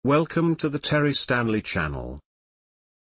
Welcome to the Terry Stanley channel.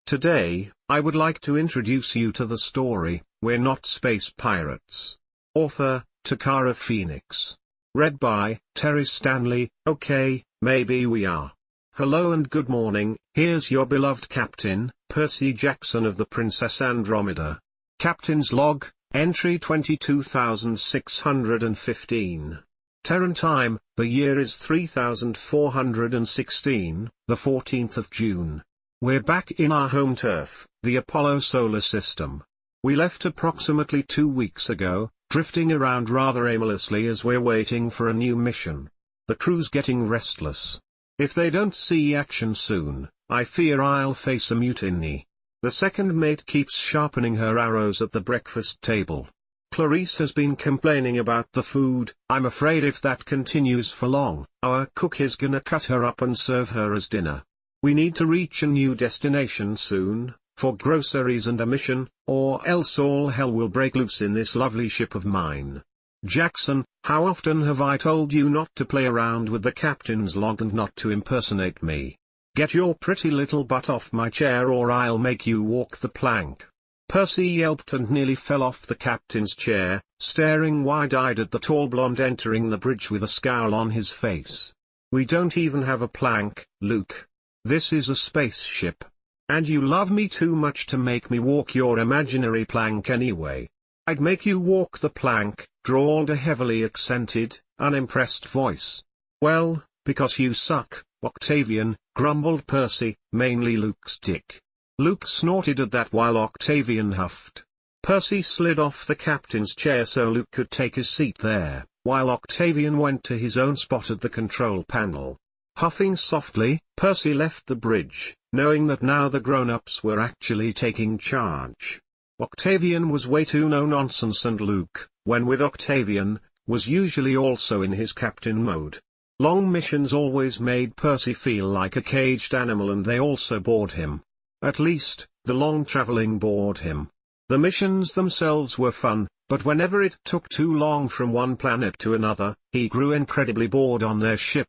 Today, I would like to introduce you to the story, We're Not Space Pirates. Author, Takara Phoenix. Read by, Terry Stanley. Okay, maybe we are. Hello and good morning, here's your beloved captain, Percy Jackson of the Princess Andromeda. Captain's log, entry 22615. Terran time, the year is 3416, the 14th of June. We're back in our home turf, the Apollo solar system. We left approximately 2 weeks ago, drifting around rather aimlessly as we're waiting for a new mission. The crew's getting restless. If they don't see action soon, I fear I'll face a mutiny. The second mate keeps sharpening her arrows at the breakfast table. Clarice has been complaining about the food. I'm afraid if that continues for long, our cook is gonna cut her up and serve her as dinner. We need to reach a new destination soon, for groceries and a mission, or else all hell will break loose in this lovely ship of mine. Jackson, how often have I told you not to play around with the captain's log and not to impersonate me? Get your pretty little butt off my chair or I'll make you walk the plank. Percy yelped and nearly fell off the captain's chair, staring wide-eyed at the tall blonde entering the bridge with a scowl on his face. We don't even have a plank, Luke. This is a spaceship. And you love me too much to make me walk your imaginary plank anyway. I'd make you walk the plank, drawled a heavily accented, unimpressed voice. Well, because you suck, Octavian, grumbled Percy, mainly Luke's dick. Luke snorted at that while Octavian huffed. Percy slid off the captain's chair so Luke could take his seat there, while Octavian went to his own spot at the control panel. Huffing softly, Percy left the bridge, knowing that now the grown-ups were actually taking charge. Octavian was way too no-nonsense and Luke, when with Octavian, was usually also in his captain mode. Long missions always made Percy feel like a caged animal and they also bored him. At least, the long traveling bored him. The missions themselves were fun, but whenever it took too long from one planet to another, he grew incredibly bored on their ship.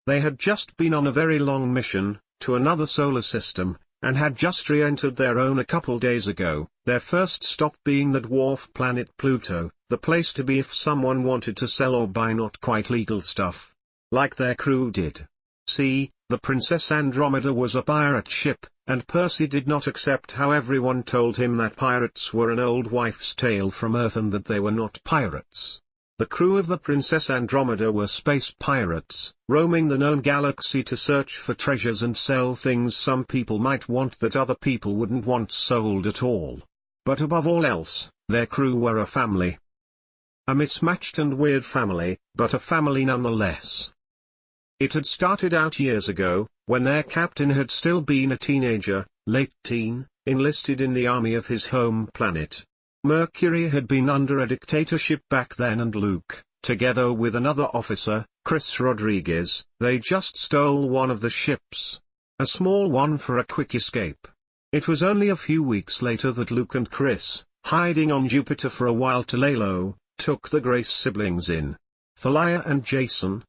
They had just been on a very long mission, to another solar system, and had just re-entered their own a couple days ago, their first stop being the dwarf planet Pluto, the place to be if someone wanted to sell or buy not quite legal stuff. Like their crew did. See, the Princess Andromeda was a pirate ship, and Percy did not accept how everyone told him that pirates were an old wife's tale from Earth and that they were not pirates. The crew of the Princess Andromeda were space pirates, roaming the known galaxy to search for treasures and sell things some people might want that other people wouldn't want sold at all. But above all else, their crew were a family. A mismatched and weird family, but a family nonetheless. It had started out years ago, when their captain had still been a teenager, late teen, enlisted in the army of his home planet. Mercury had been under a dictatorship back then and Luke, together with another officer, Chris Rodriguez, they just stole one of the ships. A small one for a quick escape. It was only a few weeks later that Luke and Chris, hiding on Jupiter for a while to lay low, took the Grace siblings in. Thalia and Jason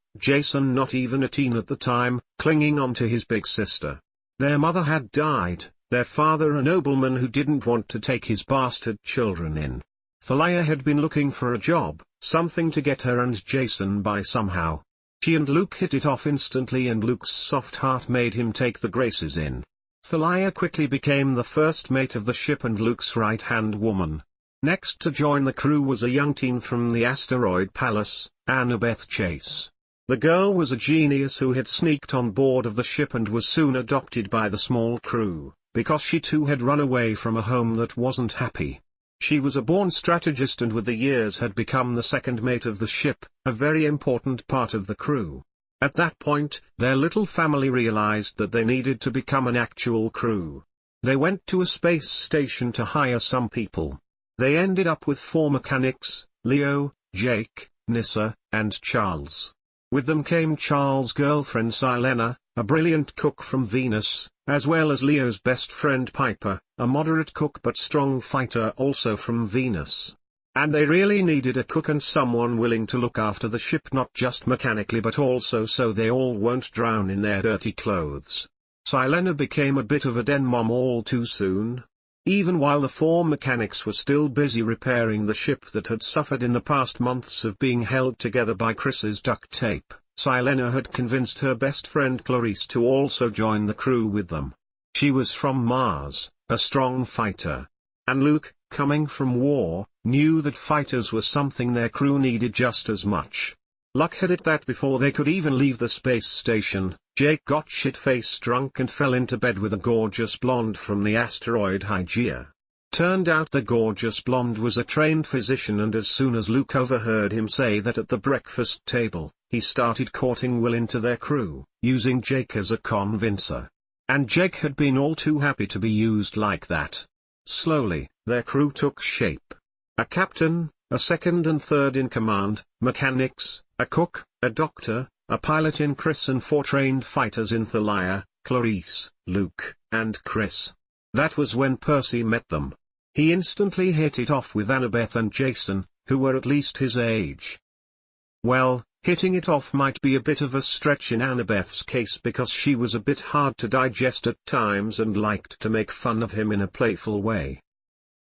not even a teen at the time, clinging on to his big sister. Their mother had died, their father a nobleman who didn't want to take his bastard children in. Thalia had been looking for a job, something to get her and Jason by somehow. She and Luke hit it off instantly and Luke's soft heart made him take the Graces in. Thalia quickly became the first mate of the ship and Luke's right-hand woman. Next to join the crew was a young teen from the asteroid palace, Annabeth Chase. The girl was a genius who had sneaked on board of the ship and was soon adopted by the small crew, because she too had run away from a home that wasn't happy. She was a born strategist and with the years had become the second mate of the ship, a very important part of the crew. At that point, their little family realized that they needed to become an actual crew. They went to a space station to hire some people. They ended up with 4 mechanics, Leo, Jake, Nissa, and Charles. With them came Charles' girlfriend Silena, a brilliant cook from Venus, as well as Leo's best friend Piper, a moderate cook but strong fighter also from Venus. And they really needed a cook and someone willing to look after the ship not just mechanically but also so they all won't drown in their dirty clothes. Silena became a bit of a den mom all too soon. Even while the four mechanics were still busy repairing the ship that had suffered in the past months of being held together by Chris's duct tape, Silena had convinced her best friend Clarice to also join the crew with them. She was from Mars, a strong fighter. And Luke, coming from war, knew that fighters were something their crew needed just as much. Luck had it that before they could even leave the space station, Jake got shit-faced drunk and fell into bed with a gorgeous blonde from the asteroid Hygeia. Turned out the gorgeous blonde was a trained physician, and as soon as Luke overheard him say that at the breakfast table, he started courting Will into their crew, using Jake as a convincer. And Jake had been all too happy to be used like that. Slowly, their crew took shape. A captain, a second and third in command, mechanics, a cook, a doctor, a pilot in Chris, and 4 trained fighters in Thalia, Clarice, Luke, and Chris. That was when Percy met them. He instantly hit it off with Annabeth and Jason, who were at least his age. Well, hitting it off might be a bit of a stretch in Annabeth's case because she was a bit hard to digest at times and liked to make fun of him in a playful way.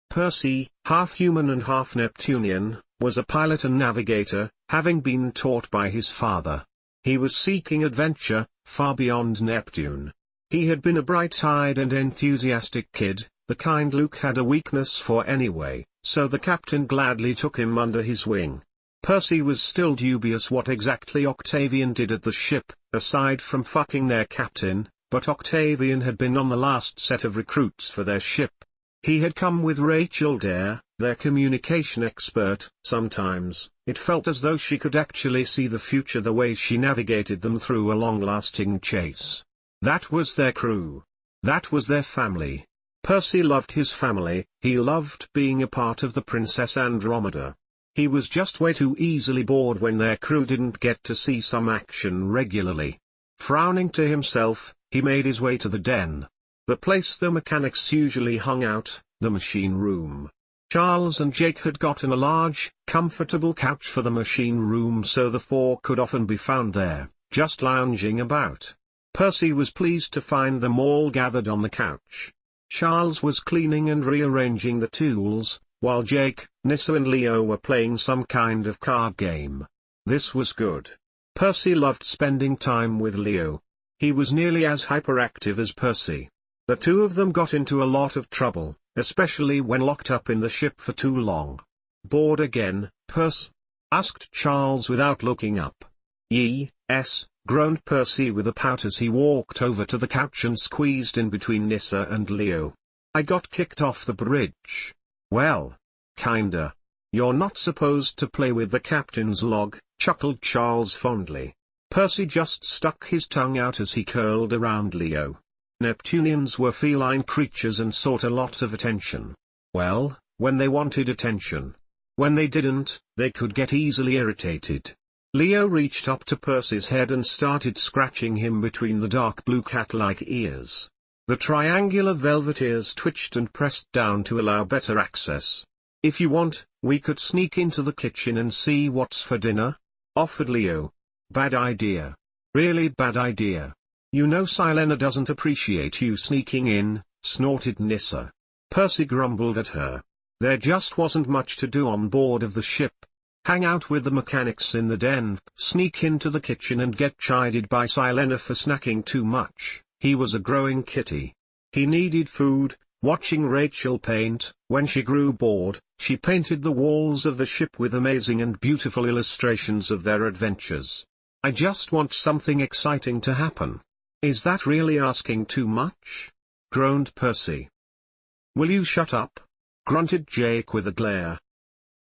Percy, half human and half Neptunian, was a pilot and navigator, having been taught by his father. He was seeking adventure, far beyond Neptune. He had been a bright-eyed and enthusiastic kid, the kind Luke had a weakness for anyway, so the captain gladly took him under his wing. Percy was still dubious what exactly Octavian did at the ship, aside from fucking their captain, but Octavian had been on the last set of recruits for their ship. He had come with Rachel Dare, their communication expert. Sometimes, it felt as though she could actually see the future the way she navigated them through a long-lasting chase. That was their crew. That was their family. Percy loved his family, he loved being a part of the Princess Andromeda. He was just way too easily bored when their crew didn't get to see some action regularly. Frowning to himself, he made his way to the den. The place the mechanics usually hung out, the machine room. Charles and Jake had gotten a large, comfortable couch for the machine room, so the 4 could often be found there, just lounging about. Percy was pleased to find them all gathered on the couch. Charles was cleaning and rearranging the tools, while Jake, Nissa and Leo were playing some kind of card game. This was good. Percy loved spending time with Leo. He was nearly as hyperactive as Percy. The two of them got into a lot of trouble, especially when locked up in the ship for too long. "Bored again, Percy?" asked Charles without looking up. "Yes," groaned Percy with a pout as he walked over to the couch and squeezed in between Nissa and Leo. "I got kicked off the bridge." "Well, kinda. You're not supposed to play with the captain's log," chuckled Charles fondly. Percy just stuck his tongue out as he curled around Leo. Neptunians were feline creatures and sought a lot of attention. Well, when they wanted attention. When they didn't, they could get easily irritated. Leo reached up to Percy's head and started scratching him between the dark blue cat-like ears. The triangular velvet ears twitched and pressed down to allow better access. "If you want, we could sneak into the kitchen and see what's for dinner," offered Leo. "Bad idea. Really bad idea. You know Silena doesn't appreciate you sneaking in," snorted Nissa. Percy grumbled at her. There just wasn't much to do on board of the ship. Hang out with the mechanics in the den, sneak into the kitchen and get chided by Silena for snacking too much. He was a growing kitty. He needed food. Watching Rachel paint, when she grew bored, she painted the walls of the ship with amazing and beautiful illustrations of their adventures. "I just want something exciting to happen." "Is that really asking too much?" groaned Percy. "Will you shut up?" grunted Jake with a glare.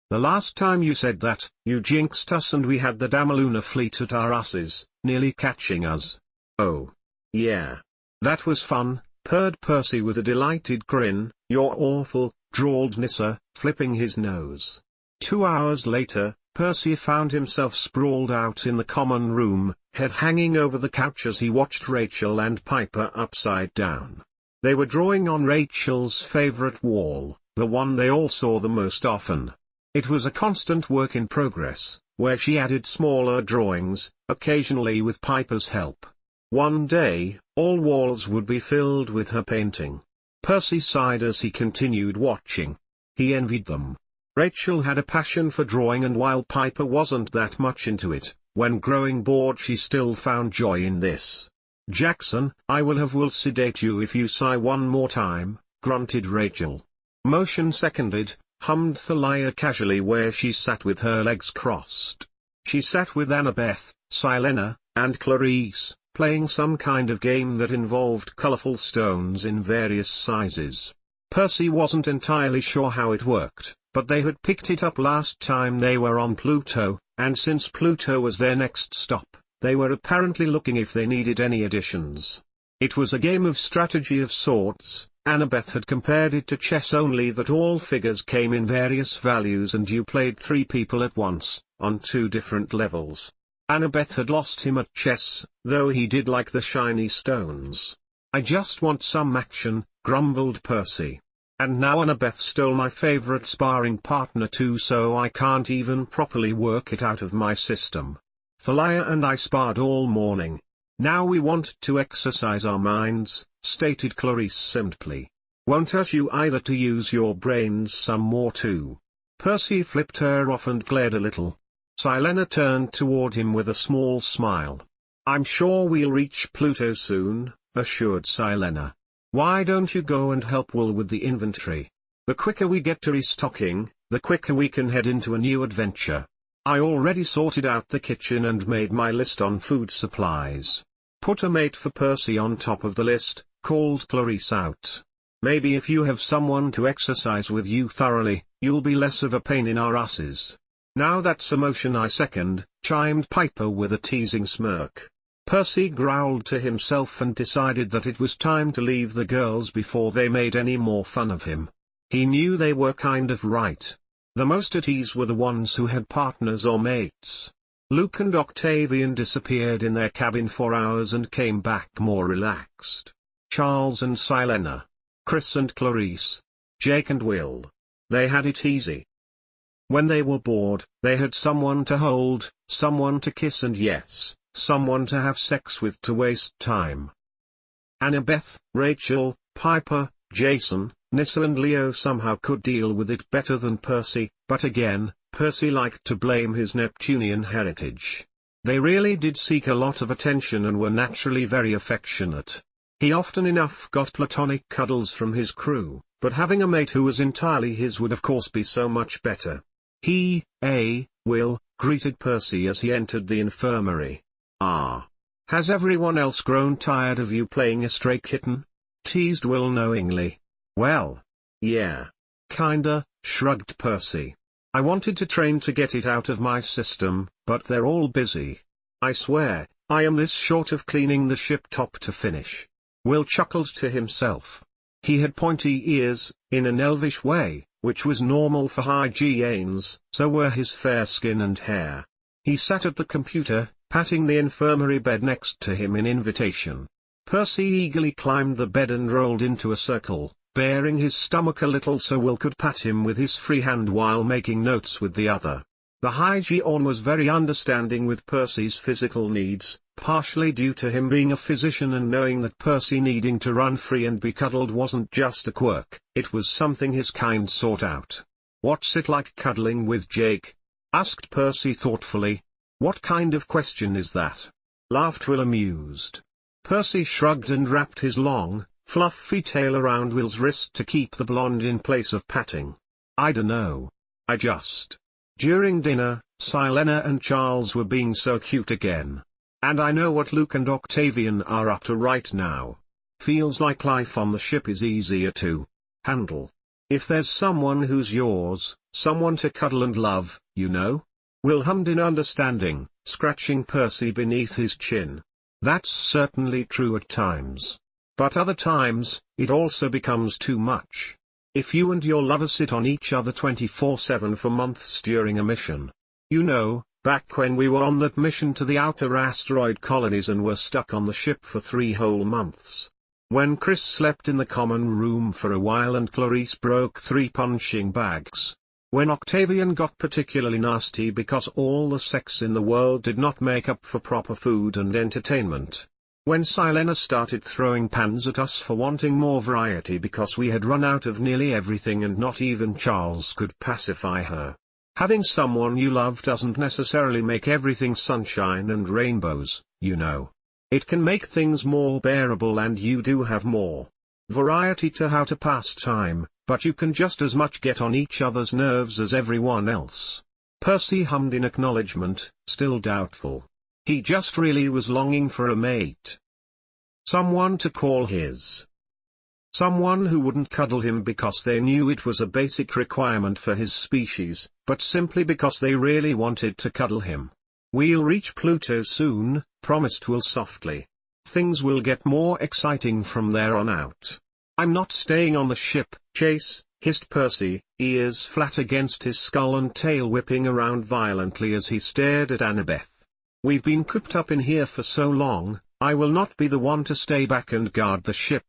"The last time you said that, you jinxed us and we had the Damaluna fleet at our asses, nearly catching us." "Oh. Yeah. That was fun," purred Percy with a delighted grin. "You're awful," drawled Nissa, flipping his nose. 2 hours later, Percy found himself sprawled out in the common room, head hanging over the couch as he watched Rachel and Piper upside down. They were drawing on Rachel's favorite wall, the one they all saw the most often. It was a constant work in progress, where she added smaller drawings, occasionally with Piper's help. One day, all walls would be filled with her painting. Percy sighed as he continued watching. He envied them. Rachel had a passion for drawing, and while Piper wasn't that much into it, when growing bored she still found joy in this. "Jackson, I will sedate you if you sigh one more time," grunted Rachel. Motion seconded, hummed Thalia casually where she sat with her legs crossed. She sat with Annabeth, Silena, and Clarice, playing some kind of game that involved colorful stones in various sizes. Percy wasn't entirely sure how it worked, but they had picked it up last time they were on Pluto, and since Pluto was their next stop, they were apparently looking if they needed any additions. It was a game of strategy of sorts. Annabeth had compared it to chess, only that all figures came in various values and you played 3 people at once, on 2 different levels. Annabeth had lost him at chess, though he did like the shiny stones. "I just want some action," grumbled Percy. "And now Annabeth stole my favorite sparring partner too, so I can't even properly work it out of my system. Thalia and I sparred all morning. Now we want to exercise our minds," stated Clarice simply. "Won't hurt you either to use your brains some more too." Percy flipped her off and glared a little. Silena turned toward him with a small smile. "I'm sure we'll reach Pluto soon," assured Silena. "Why don't you go and help Will with the inventory? The quicker we get to restocking, the quicker we can head into a new adventure. I already sorted out the kitchen and made my list on food supplies." "Put a mate for Percy on top of the list," called Clarice out. "Maybe if you have someone to exercise with you thoroughly, you'll be less of a pain in our asses." "Now that's a motion I second," chimed Piper with a teasing smirk. Percy growled to himself and decided that it was time to leave the girls before they made any more fun of him. He knew they were kind of right. The most at ease were the ones who had partners or mates. Luke and Octavian disappeared in their cabin for hours and came back more relaxed. Charles and Silena. Chris and Clarice. Jake and Will. They had it easy. When they were bored, they had someone to hold, someone to kiss, and yes, someone to have sex with to waste time. Annabeth, Rachel, Piper, Jason, Nissa and Leo somehow could deal with it better than Percy, but again, Percy liked to blame his Neptunian heritage. They really did seek a lot of attention and were naturally very affectionate. He often enough got platonic cuddles from his crew, but having a mate who was entirely his would of course be so much better. Will, greeted Percy as he entered the infirmary. "Ah. Has everyone else grown tired of you playing a stray kitten?" teased Will knowingly. "Well, yeah. Kinda," shrugged Percy. "I wanted to train to get it out of my system, but they're all busy. I swear, I am this short of cleaning the ship top to finish." Will chuckled to himself. He had pointy ears, in an elvish way, which was normal for hygienes, so were his fair skin and hair. He sat at the computer, patting the infirmary bed next to him in invitation. Percy eagerly climbed the bed and rolled into a circle, baring his stomach a little so Will could pat him with his free hand while making notes with the other. The hygiene was very understanding with Percy's physical needs, partially due to him being a physician and knowing that Percy needing to run free and be cuddled wasn't just a quirk, it was something his kind sought out. "What's it like cuddling with Jake?" asked Percy thoughtfully. "What kind of question is that?" laughed Will amused. Percy shrugged and wrapped his long, fluffy tail around Will's wrist to keep the blonde in place of patting. "I dunno. I just..." During dinner, Silena and Charles were being so cute again. "And I know what Luke and Octavian are up to right now. Feels like life on the ship is easier to handle. If there's someone who's yours, someone to cuddle and love, you know?" Will hummed in understanding, scratching Percy beneath his chin. "That's certainly true at times. But other times, it also becomes too much. If you and your lover sit on each other 24/7 for months during a mission. You know, back when we were on that mission to the outer asteroid colonies and were stuck on the ship for 3 whole months. When Chris slept in the common room for a while and Clarice broke 3 punching bags. When Octavian got particularly nasty because all the sex in the world did not make up for proper food and entertainment. When Silena started throwing pans at us for wanting more variety because we had run out of nearly everything and not even Charles could pacify her. Having someone you love doesn't necessarily make everything sunshine and rainbows, you know. It can make things more bearable and you do have more variety to how to pass time, but you can just as much get on each other's nerves as everyone else. Percy hummed in acknowledgement, still doubtful. He just really was longing for a mate. Someone to call his. Someone who wouldn't cuddle him because they knew it was a basic requirement for his species, but simply because they really wanted to cuddle him. "We'll reach Pluto soon," promised Will softly. "Things will get more exciting from there on out." "I'm not staying on the ship, Chase," hissed Percy, ears flat against his skull and tail whipping around violently as he stared at Annabeth. "We've been cooped up in here for so long, I will not be the one to stay back and guard the ship.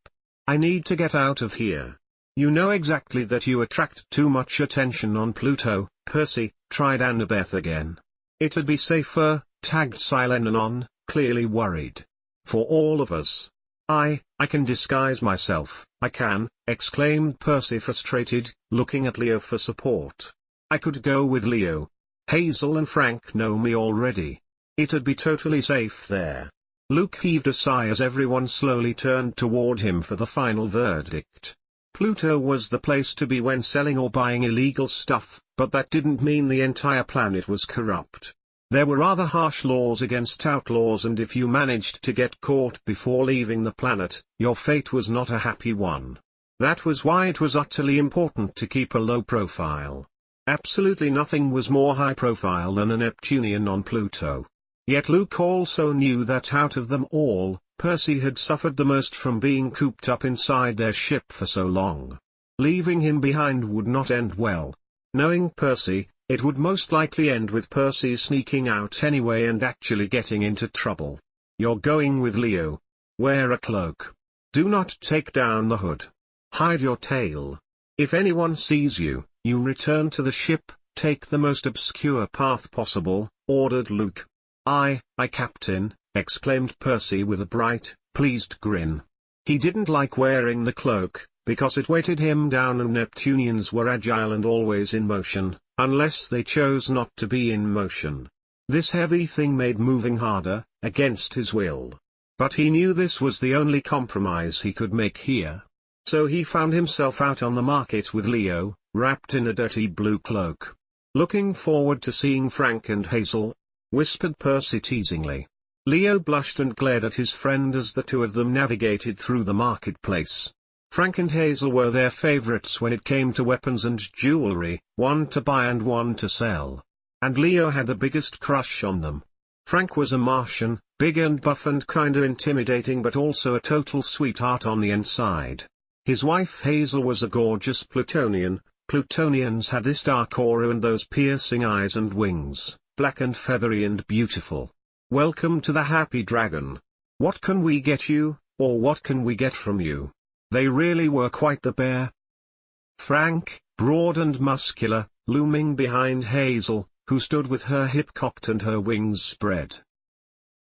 I need to get out of here." "You know exactly that you attract too much attention on Pluto, Percy," tried Annabeth again. "It'd be safer," tagged Silena on, clearly worried. "For all of us." I can disguise myself, I can," exclaimed Percy frustrated, looking at Leo for support. "I could go with Leo. Hazel and Frank know me already. It'd be totally safe there." Luke heaved a sigh as everyone slowly turned toward him for the final verdict. Pluto was the place to be when selling or buying illegal stuff, but that didn't mean the entire planet was corrupt. There were rather harsh laws against outlaws, and if you managed to get caught before leaving the planet, your fate was not a happy one. That was why it was utterly important to keep a low profile. Absolutely nothing was more high profile than a Neptunian on Pluto. Yet Luke also knew that out of them all, Percy had suffered the most from being cooped up inside their ship for so long. Leaving him behind would not end well. Knowing Percy, it would most likely end with Percy sneaking out anyway and actually getting into trouble. "You're going with Leo. Wear a cloak. Do not take down the hood. Hide your tail. If anyone sees you, you return to the ship, take the most obscure path possible," ordered Luke. I, Captain," exclaimed Percy with a bright, pleased grin. He didn't like wearing the cloak, because it weighted him down, and Neptunians were agile and always in motion, unless they chose not to be in motion. This heavy thing made moving harder, against his will. But he knew this was the only compromise he could make here. So he found himself out on the market with Leo, wrapped in a dirty blue cloak. "Looking forward to seeing Frank and Hazel," whispered Percy teasingly. Leo blushed and glared at his friend as the two of them navigated through the marketplace. Frank and Hazel were their favorites when it came to weapons and jewelry, one to buy and one to sell. And Leo had the biggest crush on them. Frank was a Martian, big and buff and kinda intimidating, but also a total sweetheart on the inside. His wife Hazel was a gorgeous Plutonian. Plutonians had this dark aura and those piercing eyes and wings, black and feathery and beautiful. "Welcome to the Happy Dragon. What can we get you, or what can we get from you?" They really were quite the pair. Frank, broad and muscular, looming behind Hazel, who stood with her hip cocked and her wings spread.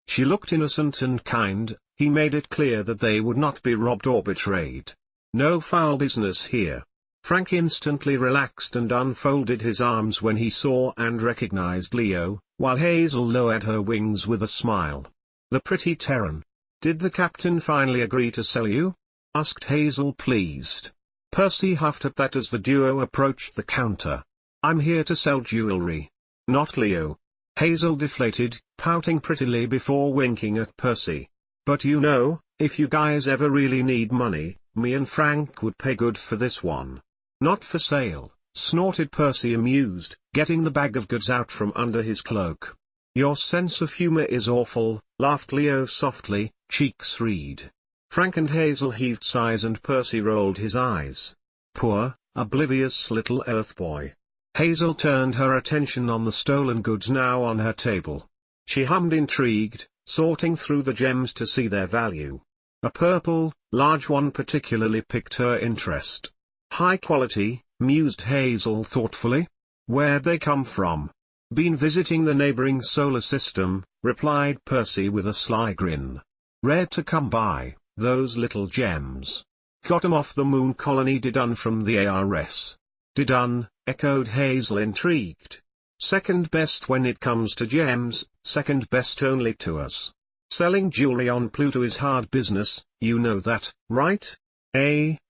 She looked innocent and kind. He made it clear that they would not be robbed or betrayed. No foul business here. Frank instantly relaxed and unfolded his arms when he saw and recognized Leo, while Hazel lowered her wings with a smile. "The pretty Terran. Did the captain finally agree to sell you?" asked Hazel, pleased. Percy huffed at that as the duo approached the counter. "I'm here to sell jewelry. Not Leo." Hazel deflated, pouting prettily before winking at Percy. "But you know, if you guys ever really need money, me and Frank would pay good for this one." "Not for sale," snorted Percy, amused, getting the bag of goods out from under his cloak. "Your sense of humor is awful," laughed Leo softly, cheeks red. Frank and Hazel heaved sighs and Percy rolled his eyes. Poor, oblivious little Earth boy. Hazel turned her attention on the stolen goods now on her table. She hummed, intrigued, sorting through the gems to see their value. A purple, large one particularly piqued her interest. "High quality," mused Hazel thoughtfully. Where'd they come from? Been visiting the neighboring solar system, replied Percy with a sly grin. Rare to come by, those little gems. Got 'em off the moon colony Didun from the ARS. Didun, echoed Hazel intrigued. Second best when it comes to gems, second best only to us. Selling jewelry on Pluto is hard business, you know that, right?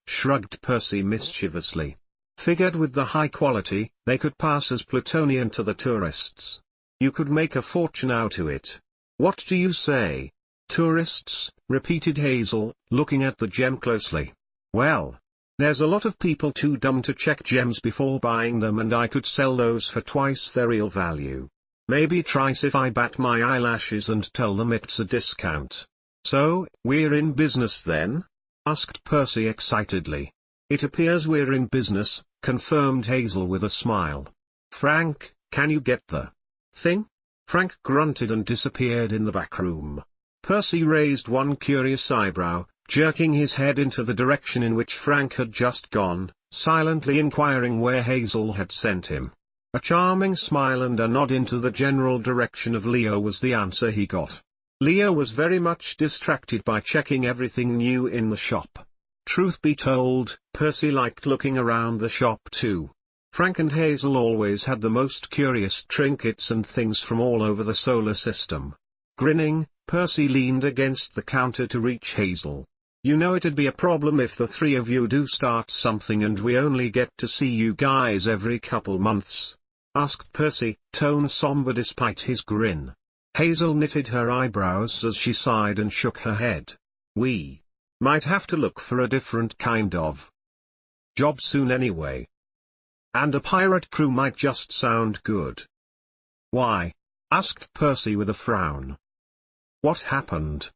Shrugged Percy mischievously. Figured with the high quality, they could pass as Plutonian to the tourists. You could make a fortune out of it. What do you say? Tourists, repeated Hazel, looking at the gem closely. Well, there's a lot of people too dumb to check gems before buying them, and I could sell those for twice their real value. Maybe thrice if I bat my eyelashes and tell them it's a discount. So, we're in business then? Asked Percy excitedly. It appears we're in business, confirmed Hazel with a smile. Frank, can you get the thing? Frank grunted and disappeared in the back room. Percy raised one curious eyebrow, jerking his head into the direction in which Frank had just gone, silently inquiring where Hazel had sent him. A charming smile and a nod into the general direction of Leo was the answer he got. Leo was very much distracted by checking everything new in the shop. Truth be told, Percy liked looking around the shop too. Frank and Hazel always had the most curious trinkets and things from all over the solar system. Grinning, Percy leaned against the counter to reach Hazel. You know it'd be a problem if the three of you do start something and we only get to see you guys every couple months? Asked Percy, tone somber despite his grin. Hazel knitted her eyebrows as she sighed and shook her head. We might have to look for a different kind of job soon anyway. And a pirate crew might just sound good. Why? Asked Percy with a frown. What happened?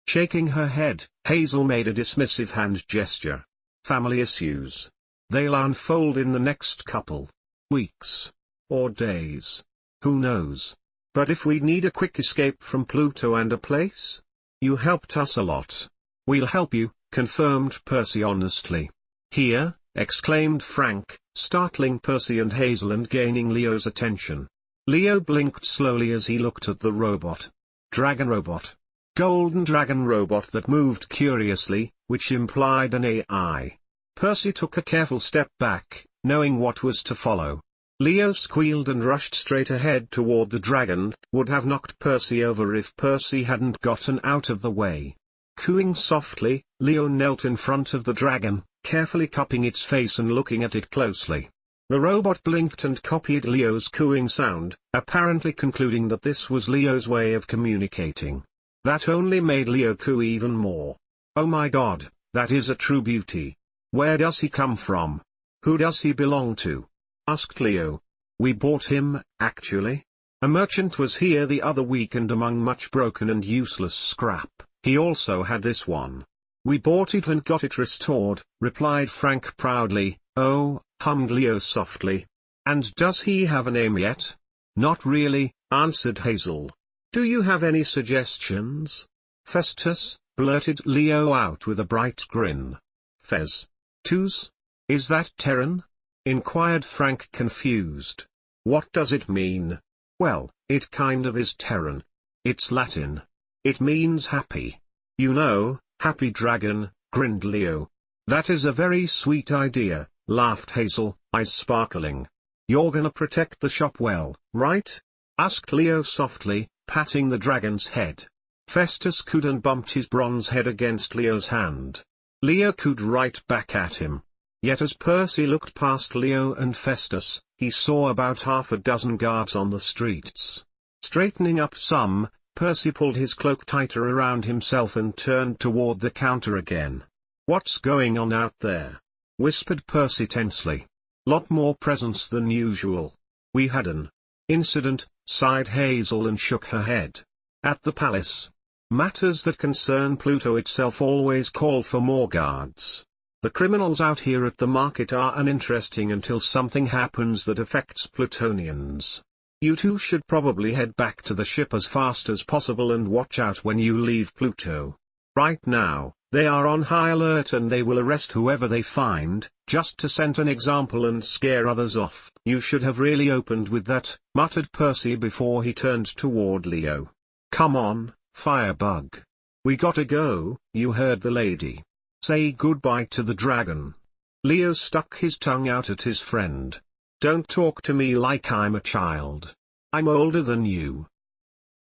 Shaking her head, Hazel made a dismissive hand gesture. Family issues. They'll unfold in the next couple weeks. Or days. Who knows? But if we need a quick escape from Pluto and a place, you helped us a lot. We'll help you, confirmed Percy honestly. Here, exclaimed Frank, startling Percy and Hazel and gaining Leo's attention. Leo blinked slowly as he looked at the robot. Dragon robot. Golden dragon robot that moved curiously, which implied an AI. Percy took a careful step back, knowing what was to follow. Leo squealed and rushed straight ahead toward the dragon, would have knocked Percy over if Percy hadn't gotten out of the way. Cooing softly, Leo knelt in front of the dragon, carefully cupping its face and looking at it closely. The robot blinked and copied Leo's cooing sound, apparently concluding that this was Leo's way of communicating. That only made Leo coo even more. Oh my god, that is a true beauty. Where does he come from? Who does he belong to? Asked Leo. We bought him, actually. A merchant was here the other week, and among much broken and useless scrap, he also had this one. We bought it and got it restored, replied Frank proudly. Oh, hummed Leo softly. And does he have a name yet? Not really, answered Hazel. Do you have any suggestions? Festus, blurted Leo out with a bright grin. Fez. Tus? Is that Terran? Inquired Frank confused. What does it mean? Well, it kind of is Terran. It's Latin. It means happy. You know, happy dragon, grinned Leo. That is a very sweet idea, laughed Hazel, eyes sparkling. You're gonna protect the shop well, right? Asked Leo softly, patting the dragon's head. Festus cooed and bumped his bronze head against Leo's hand. Leo cooed right back at him. Yet as Percy looked past Leo and Festus, he saw about half a dozen guards on the streets. Straightening up some, Percy pulled his cloak tighter around himself and turned toward the counter again. What's going on out there? Whispered Percy tensely. Lot more presents than usual. We had an incident, sighed Hazel and shook her head. At the palace. Matters that concern Pluto itself always call for more guards. The criminals out here at the market are uninteresting until something happens that affects Plutonians. You two should probably head back to the ship as fast as possible and watch out when you leave Pluto. Right now, They are on high alert and they will arrest whoever they find, just to set an example and scare others off. You should have really opened with that, muttered Percy before he turned toward Leo. Come on, Firebug. We gotta go, you heard the lady. Say goodbye to the dragon. Leo stuck his tongue out at his friend. Don't talk to me like I'm a child. I'm older than you.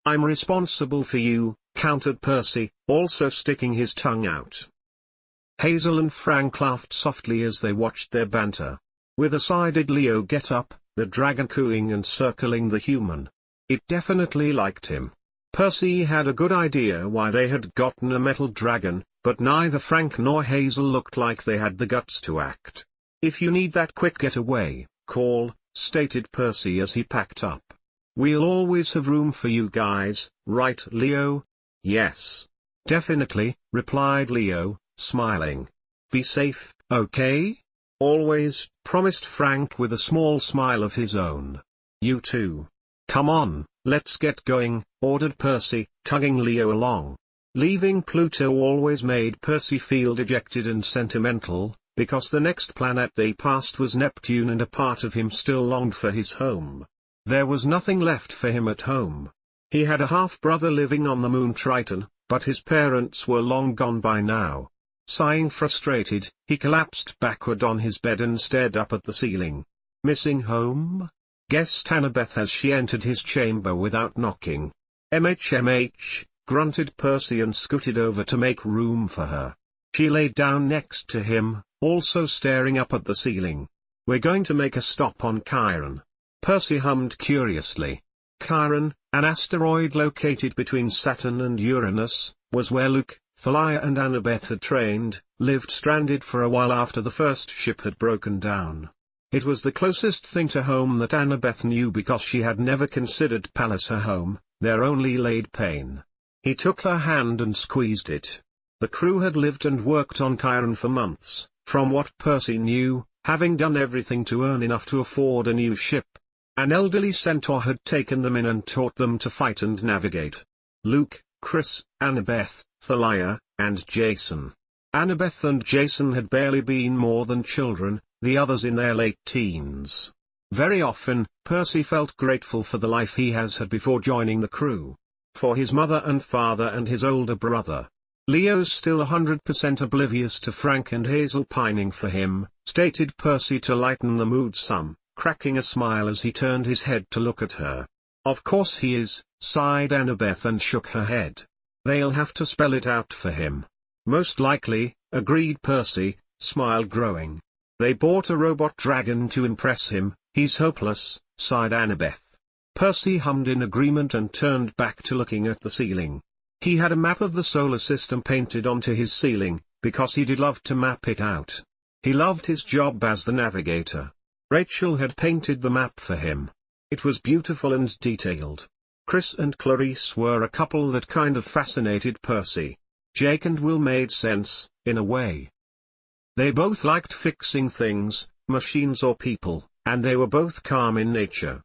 I'm responsible for you, countered Percy, also sticking his tongue out. Hazel and Frank laughed softly as they watched their banter. With a sigh did Leo get up, the dragon cooing and circling the human. It definitely liked him. Percy had a good idea why they had gotten a metal dragon, but neither Frank nor Hazel looked like they had the guts to act. If you need that quick getaway, call, stated Percy as he packed up. We'll always have room for you guys, right Leo? Yes. Definitely, replied Leo, smiling. Be safe, okay? Always, promised Frank with a small smile of his own. You too. Come on, let's get going, ordered Percy, tugging Leo along. Leaving Pluto always made Percy feel dejected and sentimental, because the next planet they passed was Neptune and a part of him still longed for his home. There was nothing left for him at home. He had a half-brother living on the moon Triton, but his parents were long gone by now. Sighing frustrated, he collapsed backward on his bed and stared up at the ceiling. Missing home? Guessed Annabeth as she entered his chamber without knocking. MHMH, grunted Percy and scooted over to make room for her. She laid down next to him, also staring up at the ceiling. We're going to make a stop on Chiron. Percy hummed curiously. Chiron, an asteroid located between Saturn and Uranus, was where Luke, Thalia and Annabeth had trained, lived stranded for a while after the first ship had broken down. It was the closest thing to home that Annabeth knew because she had never considered Pallas her home, there only laid pain. He took her hand and squeezed it. The crew had lived and worked on Chiron for months, from what Percy knew, having done everything to earn enough to afford a new ship. An elderly centaur had taken them in and taught them to fight and navigate. Luke, Chris, Annabeth, Thalia, and Jason. Annabeth and Jason had barely been more than children, the others in their late teens. Very often, Percy felt grateful for the life he has had before joining the crew. For his mother and father and his older brother. Leo's still 100% oblivious to Frank and Hazel pining for him, stated Percy to lighten the mood some, cracking a smile as he turned his head to look at her. Of course he is, sighed Annabeth and shook her head. They'll have to spell it out for him. Most likely, agreed Percy, smile growing. They bought a robot dragon to impress him, he's hopeless, sighed Annabeth. Percy hummed in agreement and turned back to looking at the ceiling. He had a map of the solar system painted onto his ceiling, because he did love to map it out. He loved his job as the navigator. Rachel had painted the map for him. It was beautiful and detailed. Chris and Clarice were a couple that kind of fascinated Percy. Jake and Will made sense, in a way. They both liked fixing things, machines or people, and they were both calm in nature.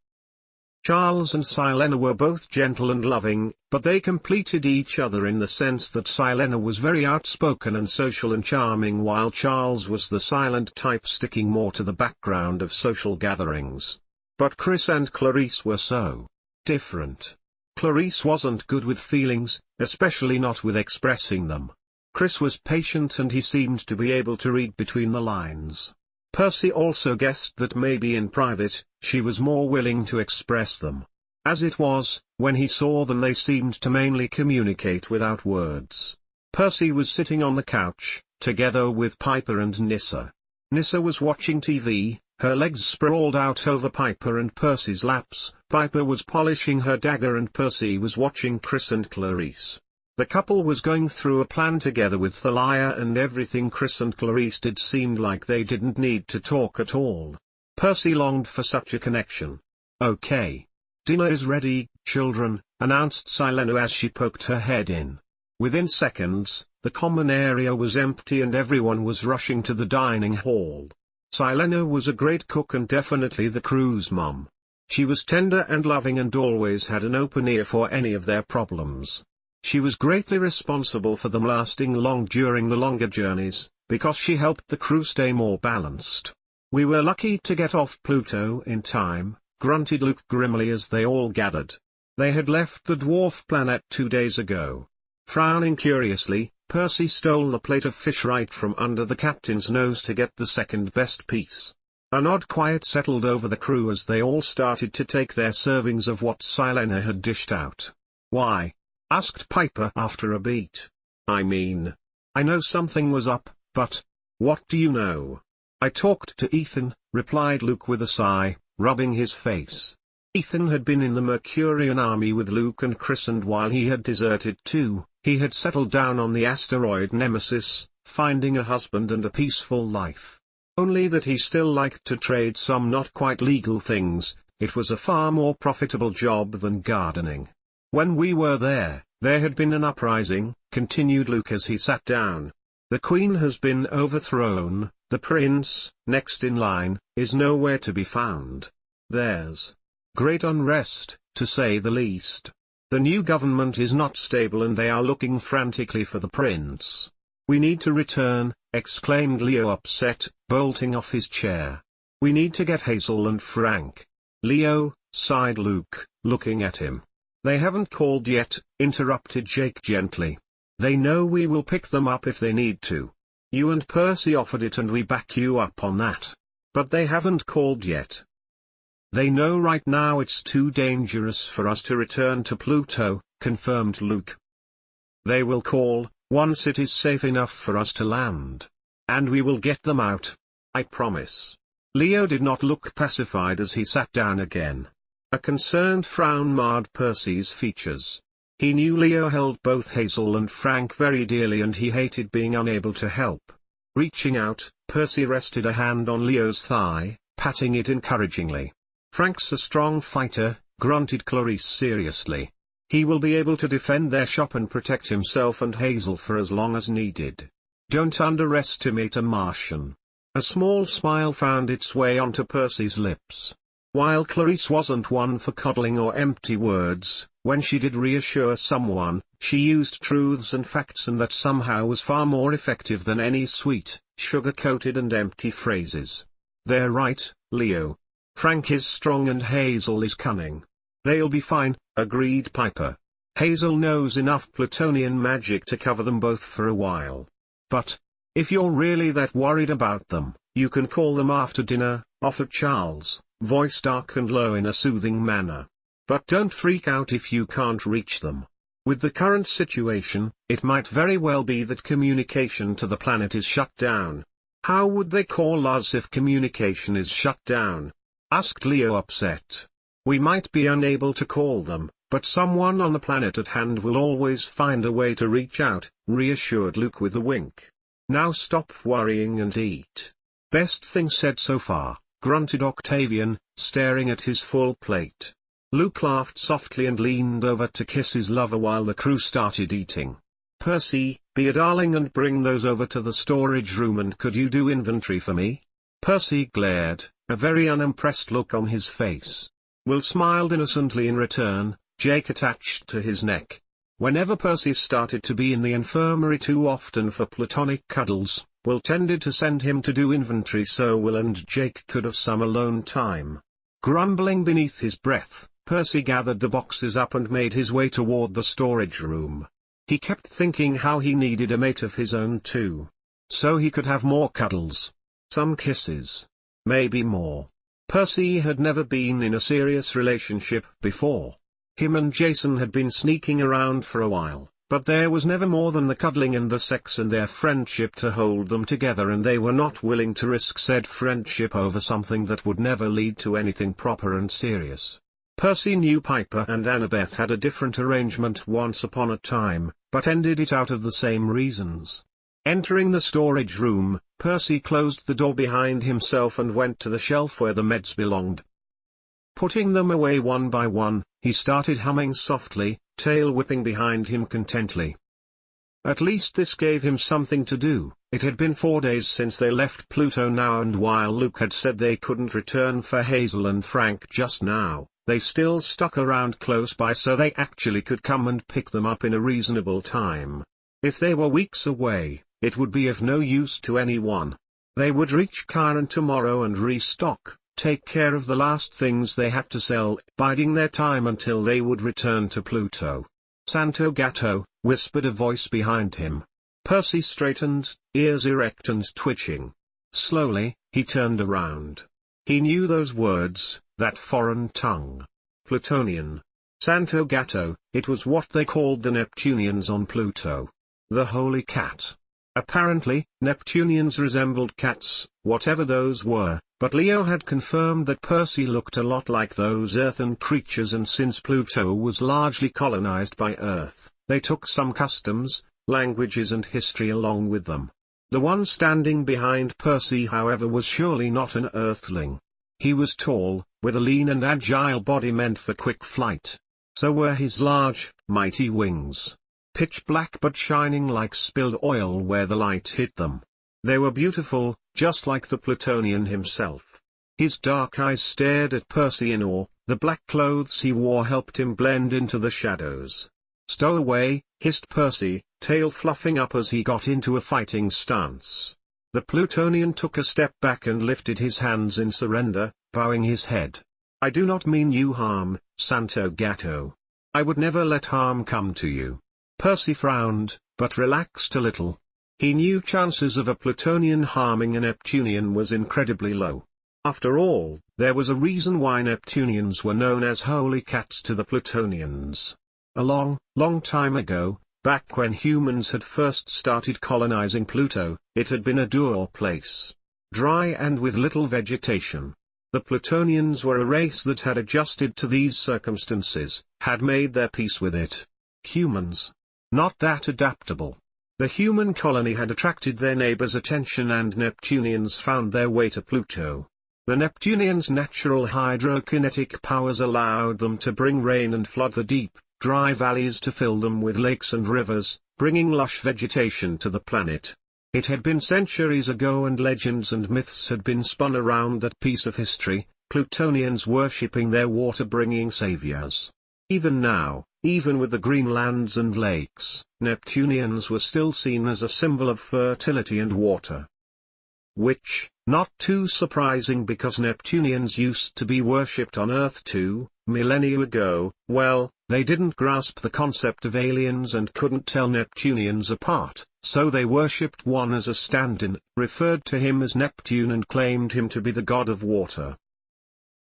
Charles and Silena were both gentle and loving, but they completed each other in the sense that Silena was very outspoken and social and charming while Charles was the silent type sticking more to the background of social gatherings. But Chris and Clarice were so different. Clarice wasn't good with feelings, especially not with expressing them. Chris was patient and he seemed to be able to read between the lines. Percy also guessed that maybe in private, she was more willing to express them. As it was, when he saw them they seemed to mainly communicate without words. Percy was sitting on the couch, together with Piper and Nyssa. Nyssa was watching TV, her legs sprawled out over Piper and Percy's laps. Piper was polishing her dagger and Percy was watching Chris and Clarice. The couple was going through a plan together with Thalia and everything Chris and Clarice did seemed like they didn't need to talk at all. Percy longed for such a connection. Okay. Dinner is ready, children, announced Silena as she poked her head in. Within seconds, the common area was empty and everyone was rushing to the dining hall. Silena was a great cook and definitely the crew's mom. She was tender and loving and always had an open ear for any of their problems. She was greatly responsible for them lasting long during the longer journeys, because she helped the crew stay more balanced. "We were lucky to get off Pluto in time," grunted Luke grimly as they all gathered. They had left the dwarf planet 2 days ago. Frowning curiously, Percy stole the plate of fish right from under the captain's nose to get the second best piece. An odd quiet settled over the crew as they all started to take their servings of what Silena had dished out. "Why?" asked Piper after a beat. "I mean, I know something was up, but what do you know?" "I talked to Ethan," replied Luke with a sigh, rubbing his face. Ethan had been in the Mercurian army with Luke and Chris, and while he had deserted too, he had settled down on the asteroid Nemesis, finding a husband and a peaceful life. Only that he still liked to trade some not quite legal things. It was a far more profitable job than gardening. "When we were there had been an uprising," continued Luke as he sat down. "The queen has been overthrown, the prince, next in line, is nowhere to be found. There's great unrest, to say the least. The new government is not stable and they are looking frantically for the prince." "We need to return," exclaimed Leo upset, bolting off his chair. "We need to get Hazel and Frank." "Leo," sighed Luke, looking at him. "They haven't called yet," interrupted Jake gently. "They know we will pick them up if they need to. You and Percy offered it and we back you up on that. But they haven't called yet. They know right now it's too dangerous for us to return to Pluto," confirmed Luke. "They will call, once it is safe enough for us to land. And we will get them out. I promise." Leo did not look pacified as he sat down again. A concerned frown marred Percy's features. He knew Leo held both Hazel and Frank very dearly and he hated being unable to help. Reaching out, Percy rested a hand on Leo's thigh, patting it encouragingly. "Frank's a strong fighter," grunted Clarice seriously. "He will be able to defend their shop and protect himself and Hazel for as long as needed. Don't underestimate a Martian." A small smile found its way onto Percy's lips. While Clarice wasn't one for coddling or empty words, when she did reassure someone, she used truths and facts, and that somehow was far more effective than any sweet, sugar-coated and empty phrases. "They're right, Leo. Frank is strong and Hazel is cunning. They'll be fine," agreed Piper. "Hazel knows enough Plutonian magic to cover them both for a while. But if you're really that worried about them, you can call them after dinner," offered Charles, voice dark and low in a soothing manner. "But don't freak out if you can't reach them. With the current situation, it might very well be that communication to the planet is shut down." "How would they call us if communication is shut down?" asked Leo upset. "We might be unable to call them, but someone on the planet at hand will always find a way to reach out," reassured Luke with a wink. "Now stop worrying and eat." "Best thing said so far," grunted Octavian, staring at his full plate. Luke laughed softly and leaned over to kiss his lover while the crew started eating. "Percy, be a darling and bring those over to the storage room, and could you do inventory for me?" Percy glared, a very unimpressed look on his face. Will smiled innocently in return, Jake attached to his neck. Whenever Percy started to be in the infirmary too often for platonic cuddles, Will tended to send him to do inventory so Will and Jake could have some alone time. Grumbling beneath his breath, Percy gathered the boxes up and made his way toward the storage room. He kept thinking how he needed a mate of his own too. So he could have more cuddles. Some kisses. Maybe more. Percy had never been in a serious relationship before. Him and Jason had been sneaking around for a while, but there was never more than the cuddling and the sex and their friendship to hold them together, and they were not willing to risk said friendship over something that would never lead to anything proper and serious. Percy knew Piper and Annabeth had a different arrangement once upon a time, but ended it out of the same reasons. Entering the storage room, Percy closed the door behind himself and went to the shelf where the meds belonged. Putting them away one by one, he started humming softly, tail whipping behind him contently. At least this gave him something to do. It had been 4 days since they left Pluto now, and while Luke had said they couldn't return for Hazel and Frank just now, They still stuck around close by so they actually could come and pick them up in a reasonable time. If they were weeks away, it would be of no use to anyone. They would reach Chiron tomorrow and restock, take care of the last things they had to sell, biding their time until they would return to Pluto. Santo Gatto, whispered a voice behind him. Percy straightened, ears erect and twitching. Slowly, he turned around. He knew those words, that foreign tongue. Plutonian. Santo Gatto, it was what they called the Neptunians on Pluto. The Holy Cat. Apparently, Neptunians resembled cats, whatever those were, but Leo had confirmed that Percy looked a lot like those earthen creatures, and since Pluto was largely colonized by Earth, they took some customs, languages and history along with them. The one standing behind Percy, however, was surely not an Earthling. He was tall, with a lean and agile body meant for quick flight. So were his large, mighty wings. Pitch black but shining like spilled oil where the light hit them. They were beautiful, just like the Plutonian himself. His dark eyes stared at Percy in awe, the black clothes he wore helped him blend into the shadows. "Stow away," hissed Percy, tail fluffing up as he got into a fighting stance. The Plutonian took a step back and lifted his hands in surrender, bowing his head. "I do not mean you harm, Santo Gatto. I would never let harm come to you." Percy frowned, but relaxed a little. He knew chances of a Plutonian harming a Neptunian was incredibly low. After all, there was a reason why Neptunians were known as holy cats to the Plutonians. A long, long time ago, back when humans had first started colonizing Pluto, it had been a dour place. Dry and with little vegetation. The Plutonians were a race that had adjusted to these circumstances, had made their peace with it. Humans. Not that adaptable. The human colony had attracted their neighbors' attention and Neptunians found their way to Pluto. The Neptunians' natural hydrokinetic powers allowed them to bring rain and flood the deep, dry valleys to fill them with lakes and rivers, bringing lush vegetation to the planet. It had been centuries ago and legends and myths had been spun around that piece of history, Plutonians worshipping their water-bringing saviors. Even now, even with the green lands and lakes, Neptunians were still seen as a symbol of fertility and water. Which, not too surprising because Neptunians used to be worshipped on Earth too, millennia ago. Well, they didn't grasp the concept of aliens and couldn't tell Neptunians apart, so they worshipped one as a stand-in, referred to him as Neptune and claimed him to be the god of water.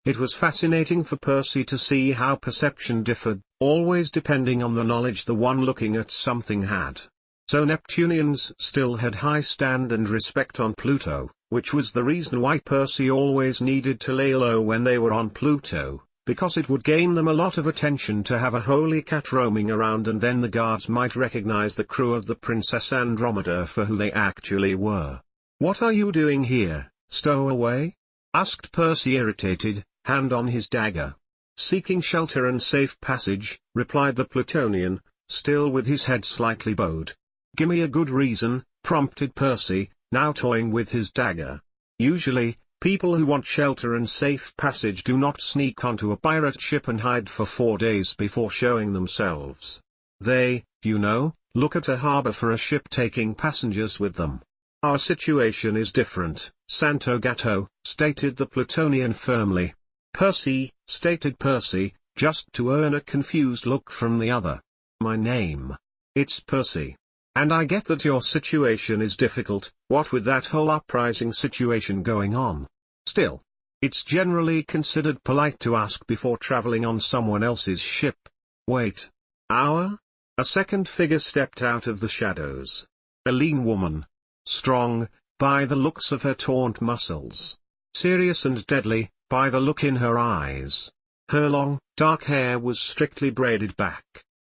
It was fascinating for Percy to see how perception differed, always depending on the knowledge the one looking at something had. So Neptunians still had high stand and respect on Pluto, which was the reason why Percy always needed to lay low when they were on Pluto, because it would gain them a lot of attention to have a holy cat roaming around, and then the guards might recognize the crew of the Princess Andromeda for who they actually were. "What are you doing here, stowaway?" asked Percy, irritated, hand on his dagger. "Seeking shelter and safe passage," replied the Plutonian, still with his head slightly bowed. "Gimme a good reason," prompted Percy, now toying with his dagger. Usually, people who want shelter and safe passage do not sneak onto a pirate ship and hide for 4 days before showing themselves. They, look at a harbor for a ship taking passengers with them. "Our situation is different, Santo Gatto," stated the Plutonian firmly. "Percy," stated Percy, just to earn a confused look from the other. "My name. It's Percy. And I get that your situation is difficult, what with that whole uprising situation going on. Still, it's generally considered polite to ask before traveling on someone else's ship." "Wait. Our?" A second figure stepped out of the shadows. A lean woman. Strong, by the looks of her taunt muscles. Serious and deadly, by the look in her eyes. Her long, dark hair was strictly braided back.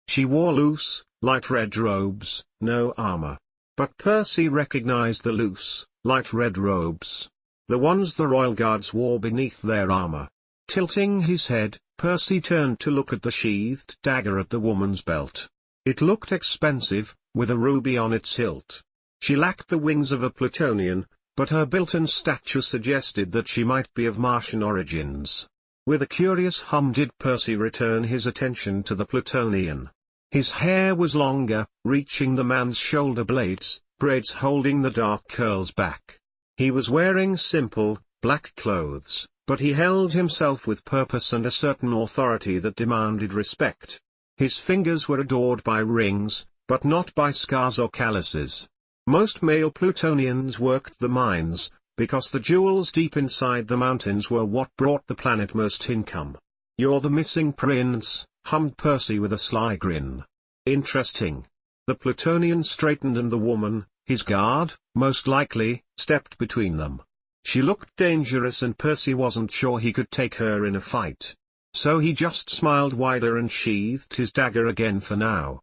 She wore loose, light red robes, no armor. But Percy recognized the loose, light red robes. The ones the royal guards wore beneath their armor. Tilting his head, Percy turned to look at the sheathed dagger at the woman's belt. It looked expensive, with a ruby on its hilt. She lacked the wings of a Plutonian, but her built and stature suggested that she might be of Martian origins. With a curious hum did Percy return his attention to the Plutonian. His hair was longer, reaching the man's shoulder blades, braids holding the dark curls back. He was wearing simple, black clothes, but he held himself with purpose and a certain authority that demanded respect. His fingers were adored by rings, but not by scars or calluses. Most male Plutonians worked the mines, because the jewels deep inside the mountains were what brought the planet most income. "You're the missing prince," hummed Percy with a sly grin. "Interesting." The Plutonian straightened and the woman, his guard, most likely, stepped between them. She looked dangerous and Percy wasn't sure he could take her in a fight. So he just smiled wider and sheathed his dagger again for now.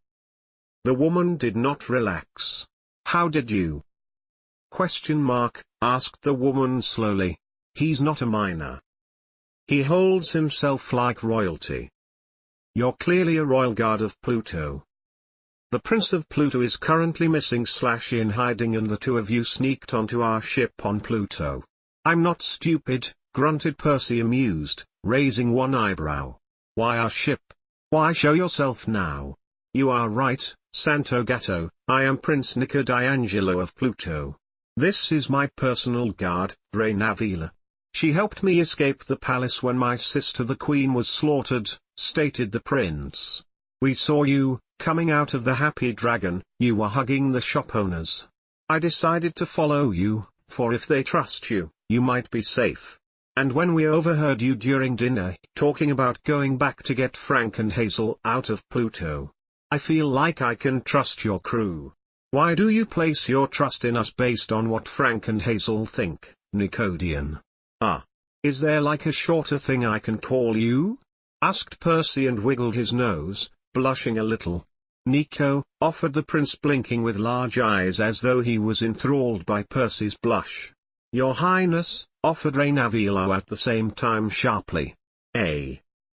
The woman did not relax. "How did you?" Asked the woman slowly. "He's not a minor. He holds himself like royalty." "You're clearly a royal guard of Pluto." "The Prince of Pluto is currently missing / in hiding and the two of you sneaked onto our ship on Pluto." "I'm not stupid," grunted Percy amused, raising one eyebrow. "Why our ship? Why show yourself now?" "You are right, Santo Gatto, I am Prince Nico D'Angelo of Pluto. This is my personal guard, Reina Vila. She helped me escape the palace when my sister the queen was slaughtered," stated the prince. "We saw you, coming out of the Happy Dragon, you were hugging the shop owners. I decided to follow you, for if they trust you, you might be safe. And when we overheard you during dinner, talking about going back to get Frank and Hazel out of Pluto, I feel like I can trust your crew." "Why do you place your trust in us based on what Frank and Hazel think, Nicodian?" "Ah. Is there like a shorter thing I can call you?" asked Percy and wiggled his nose, blushing a little. "Nico," offered the prince blinking with large eyes as though he was enthralled by Percy's blush. "Your Highness," offered Reynavilo at the same time sharply.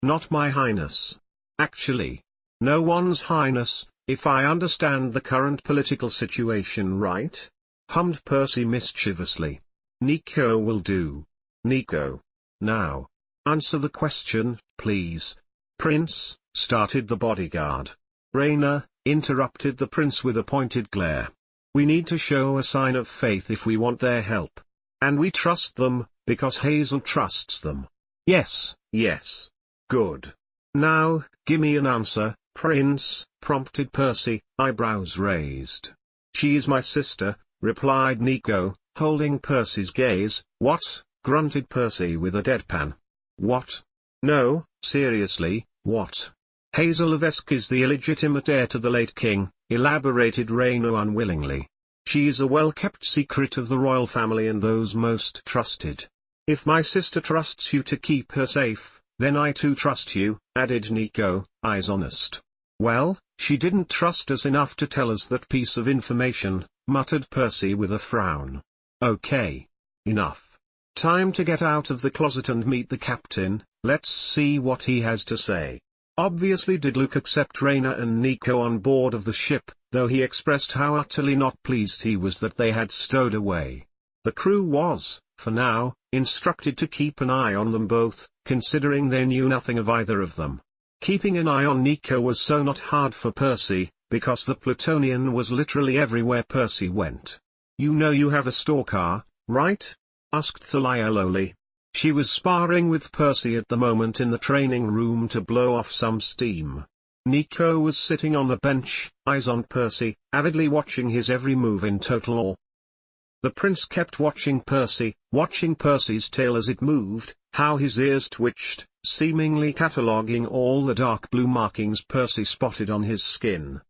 "Not my Highness. Actually, no one's Highness, if I understand the current political situation right," hummed Percy mischievously. "Nico will do." "Nico. Now, answer the question, please." "Prince," started the bodyguard. "Reina," interrupted the prince with a pointed glare. "We need to show a sign of faith if we want their help. And we trust them, because Hazel trusts them." "Yes, yes. Good. Now, gimme an answer, Prince," prompted Percy, eyebrows raised. "She is my sister," replied Nico, holding Percy's gaze. "What?" grunted Percy with a deadpan. "What? No, seriously, what?" "Hazel of Esk is the illegitimate heir to the late king," elaborated Reino unwillingly. "She is a well-kept secret of the royal family and those most trusted. If my sister trusts you to keep her safe, then I too trust you," added Nico, eyes honest. "Well, she didn't trust us enough to tell us that piece of information," muttered Percy with a frown. "Okay. Enough. Time to get out of the closet and meet the captain, let's see what he has to say." Obviously did Luke accept Reina and Nico on board of the ship, though he expressed how utterly not pleased he was that they had stowed away. The crew was, for now, instructed to keep an eye on them both, considering they knew nothing of either of them. Keeping an eye on Nico was so not hard for Percy, because the Plutonian was literally everywhere Percy went. "You know you have a stalker, right?" asked Thalia lowly. She was sparring with Percy at the moment in the training room to blow off some steam. Nico was sitting on the bench, eyes on Percy, avidly watching his every move in total awe. The prince kept watching Percy's tail as it moved, how his ears twitched, seemingly cataloguing all the dark blue markings Percy spotted on his skin.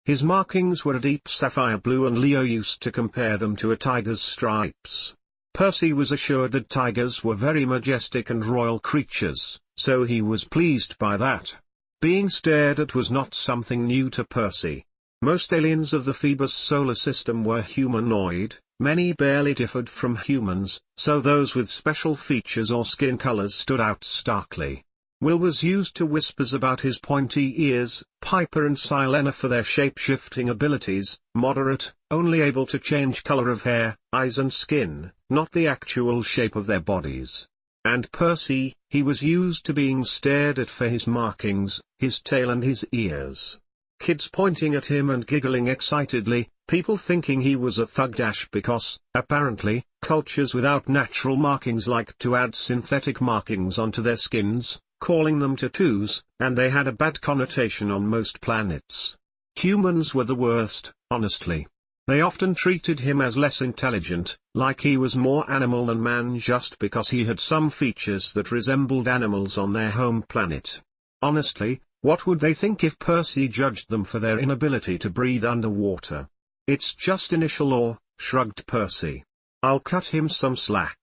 His markings were a deep sapphire blue and Leo used to compare them to a tiger's stripes. Percy was assured that tigers were very majestic and royal creatures, so he was pleased by that. Being stared at was not something new to Percy. Most aliens of the Phoebus solar system were humanoid, many barely differed from humans, so those with special features or skin colors stood out starkly. Will was used to whispers about his pointy ears, Piper and Silena for their shape-shifting abilities, moderate, only able to change color of hair, eyes and skin, not the actual shape of their bodies. And Percy, he was used to being stared at for his markings, his tail and his ears. Kids pointing at him and giggling excitedly, people thinking he was a thug because, apparently, cultures without natural markings like to add synthetic markings onto their skins, calling them tattoos, and they had a bad connotation on most planets. Humans were the worst, honestly. They often treated him as less intelligent, like he was more animal than man just because he had some features that resembled animals on their home planet. Honestly, what would they think if Percy judged them for their inability to breathe underwater? It's just initial awe, shrugged Percy. I'll cut him some slack.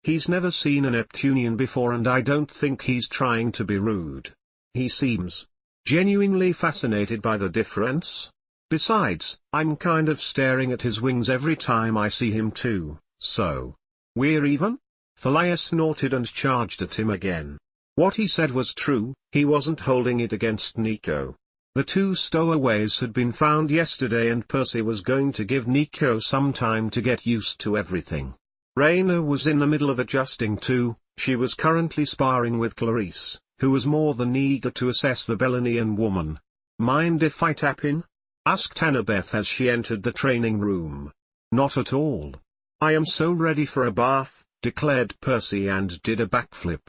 He's never seen a Neptunian before and I don't think he's trying to be rude. He seems genuinely fascinated by the difference. Besides, I'm kind of staring at his wings every time I see him too, so. We're even? Thalia snorted and charged at him again. What he said was true, he wasn't holding it against Nico. The two stowaways had been found yesterday and Percy was going to give Nico some time to get used to everything. Raina was in the middle of adjusting too. She was currently sparring with Clarice, who was more than eager to assess the Belenian woman. Mind if I tap in? Asked Annabeth as she entered the training room. Not at all. I am so ready for a bath, declared Percy and did a backflip.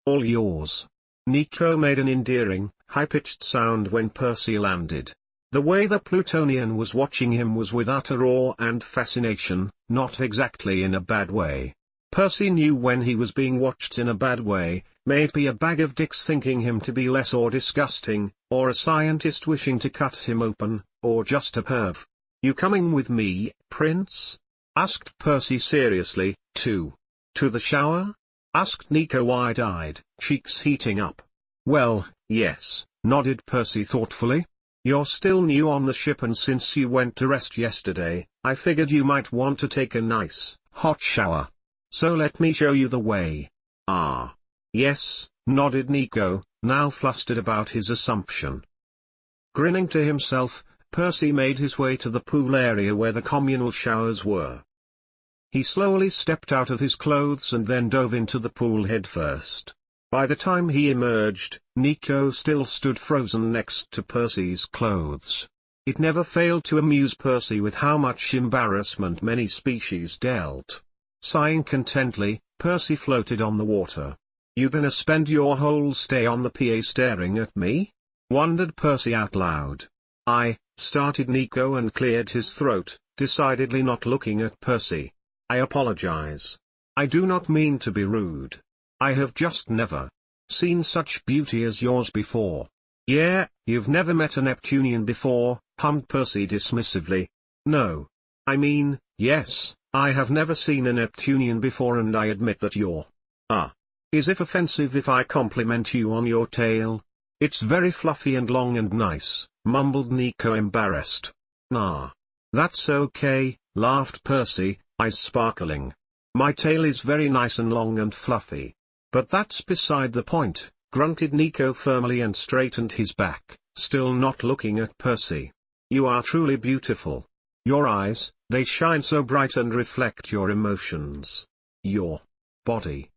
All yours. Nico made an endearing, high-pitched sound when Percy landed. The way the Plutonian was watching him was with utter awe and fascination, not exactly in a bad way. Percy knew when he was being watched in a bad way, maybe a bag of dicks thinking him to be less or disgusting, or a scientist wishing to cut him open, or just a perv. You coming with me, Prince? Asked Percy seriously. To the shower? Asked Nico wide-eyed, cheeks heating up. Well, yes, nodded Percy thoughtfully. You're still new on the ship and since you went to rest yesterday, I figured you might want to take a nice, hot shower. So let me show you the way. Ah. Yes, nodded Nico, now flustered about his assumption. Grinning to himself, Percy made his way to the pool area where the communal showers were. He slowly stepped out of his clothes and then dove into the pool headfirst. By the time he emerged, Nico still stood frozen next to Percy's clothes. It never failed to amuse Percy with how much embarrassment many species dealt. Sighing contently, Percy floated on the water. You gonna spend your whole stay on the PA staring at me? Wondered Percy out loud. Started Nico and cleared his throat, decidedly not looking at Percy. I apologize. I do not mean to be rude. I have just never seen such beauty as yours before. Yeah, you've never met a Neptunian before, hummed Percy dismissively. No. I mean, yes, I have never seen a Neptunian before and I admit that you're. Is it offensive if I compliment you on your tail? It's very fluffy and long and nice, mumbled Nico embarrassed. Nah. That's okay, laughed Percy, eyes sparkling. My tail is very nice and long and fluffy. But that's beside the point, grunted Nico firmly and straightened his back, still not looking at Percy. You are truly beautiful. Your eyes, they shine so bright and reflect your emotions. Your body.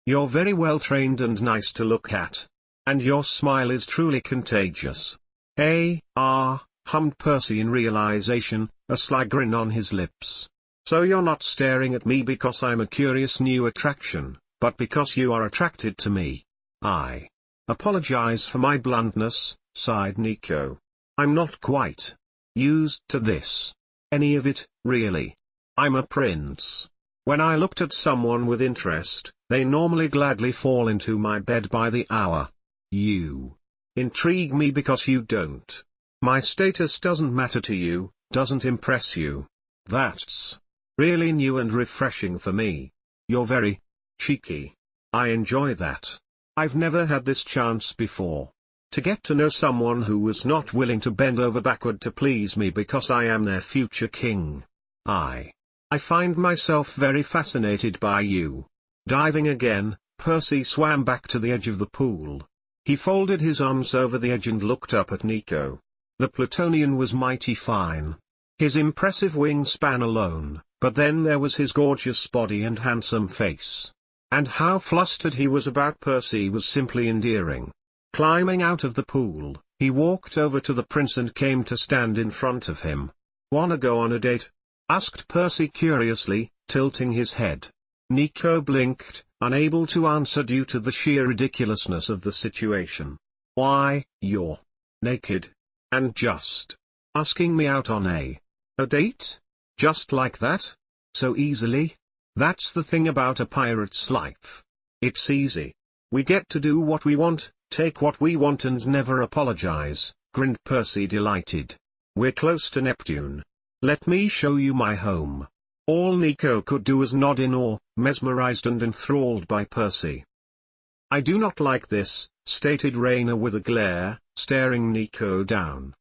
You're very well trained and nice to look at. And your smile is truly contagious. Hummed Percy in realization, a sly grin on his lips. So you're not staring at me because I'm a curious new attraction, but because you are attracted to me. I apologize for my bluntness, sighed Nico. I'm not quite used to this. Any of it, really. I'm a prince. When I looked at someone with interest, they normally gladly fall into my bed by the hour. You intrigue me because you don't. My status doesn't matter to you, doesn't impress you. That's really new and refreshing for me. You're very cheeky. I enjoy that. I've never had this chance before. To get to know someone who was not willing to bend over backward to please me because I am their future king. I find myself very fascinated by you. Diving again, Percy swam back to the edge of the pool. He folded his arms over the edge and looked up at Nico. The Plutonian was mighty fine. His impressive wingspan alone, but then there was his gorgeous body and handsome face. And how flustered he was about Percy was simply endearing. Climbing out of the pool, he walked over to the prince and came to stand in front of him. "Wanna go on a date?" asked Percy curiously, tilting his head. Nico blinked, unable to answer due to the sheer ridiculousness of the situation. "Why, you're naked. And just asking me out on a date? Just like that? So easily? That's the thing about a pirate's life. It's easy. We get to do what we want, take what we want and never apologize," grinned Percy delighted. "We're close to Neptune. Let me show you my home." All Nico could do was nod in awe, mesmerized and enthralled by Percy. "I do not like this," stated Raina with a glare, staring Nico down.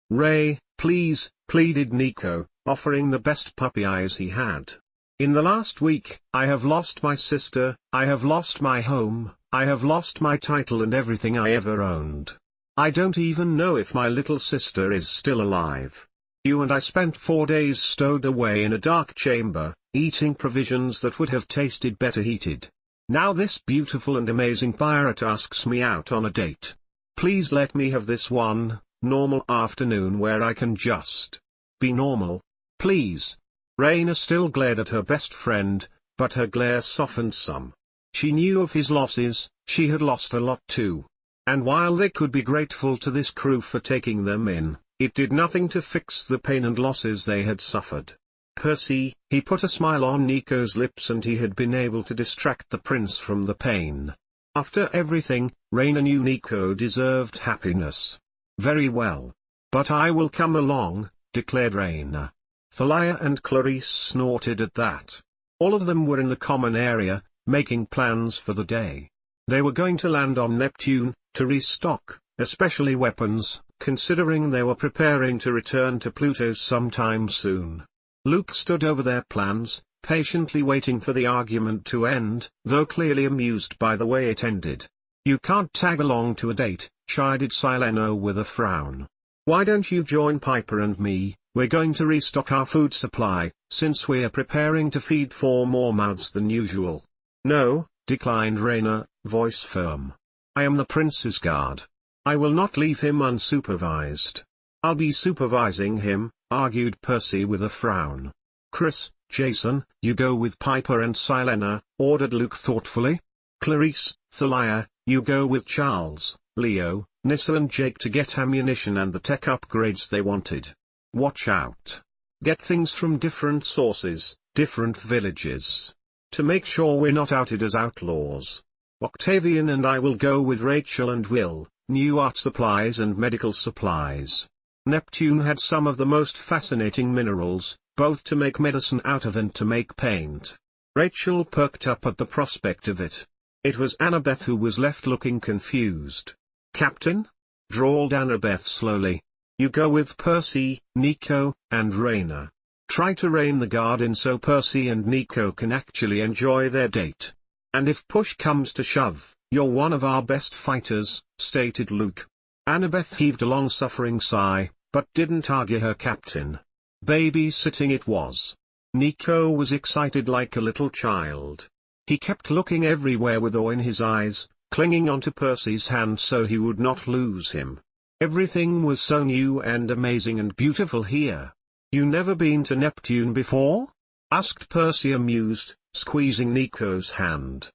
"Ray, please," pleaded Nico, offering the best puppy eyes he had. "In the last week, I have lost my sister, I have lost my home, I have lost my title and everything I ever owned. I don't even know if my little sister is still alive. You and I spent 4 days stowed away in a dark chamber, eating provisions that would have tasted better heated. Now this beautiful and amazing pirate asks me out on a date. Please let me have this one normal afternoon where I can just be normal. Please." Raina still glared at her best friend, but her glare softened some. She knew of his losses, she had lost a lot too. And while they could be grateful to this crew for taking them in, it did nothing to fix the pain and losses they had suffered. "Percy," he put a smile on Nico's lips and he had been able to distract the prince from the pain. After everything, Raina knew Nico deserved happiness. "Very well. But I will come along," declared Raina. Thalia and Clarice snorted at that. All of them were in the common area, making plans for the day. They were going to land on Neptune, to restock, especially weapons, considering they were preparing to return to Pluto sometime soon. Luke stood over their plans, patiently waiting for the argument to end, though clearly amused by the way it ended. "You can't tag along to a date," chided Sileno with a frown. "Why don't you join Piper and me? We're going to restock our food supply, since we're preparing to feed 4 more mouths than usual." "No," declined Raina, voice firm. "I am the prince's guard. I will not leave him unsupervised." "I'll be supervising him," argued Percy with a frown. "Chris, Jason, you go with Piper and Silena," ordered Luke thoughtfully. "Clarice, Thalia, you go with Charles, Leo, Nissa and Jake to get ammunition and the tech upgrades they wanted. Watch out. Get things from different sources, different villages. To make sure we're not outed as outlaws. Octavian and I will go with Rachel and Will, new art supplies and medical supplies. Neptune had some of the most fascinating minerals, both to make medicine out of and to make paint." Rachel perked up at the prospect of it. It was Annabeth who was left looking confused. "Captain?" drawled Annabeth slowly. "You go with Percy, Nico, and Raina. Try to rein the guard in so Percy and Nico can actually enjoy their date. And if push comes to shove, you're one of our best fighters," stated Luke. Annabeth heaved a long-suffering sigh, but didn't argue her captain. Babysitting it was. Nico was excited like a little child. He kept looking everywhere with awe in his eyes, clinging onto Percy's hand so he would not lose him. Everything was so new and amazing and beautiful here. "You never been to Neptune before?" asked Percy amused, squeezing Nico's hand.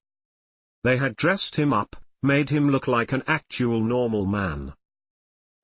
They had dressed him up, made him look like an actual normal man.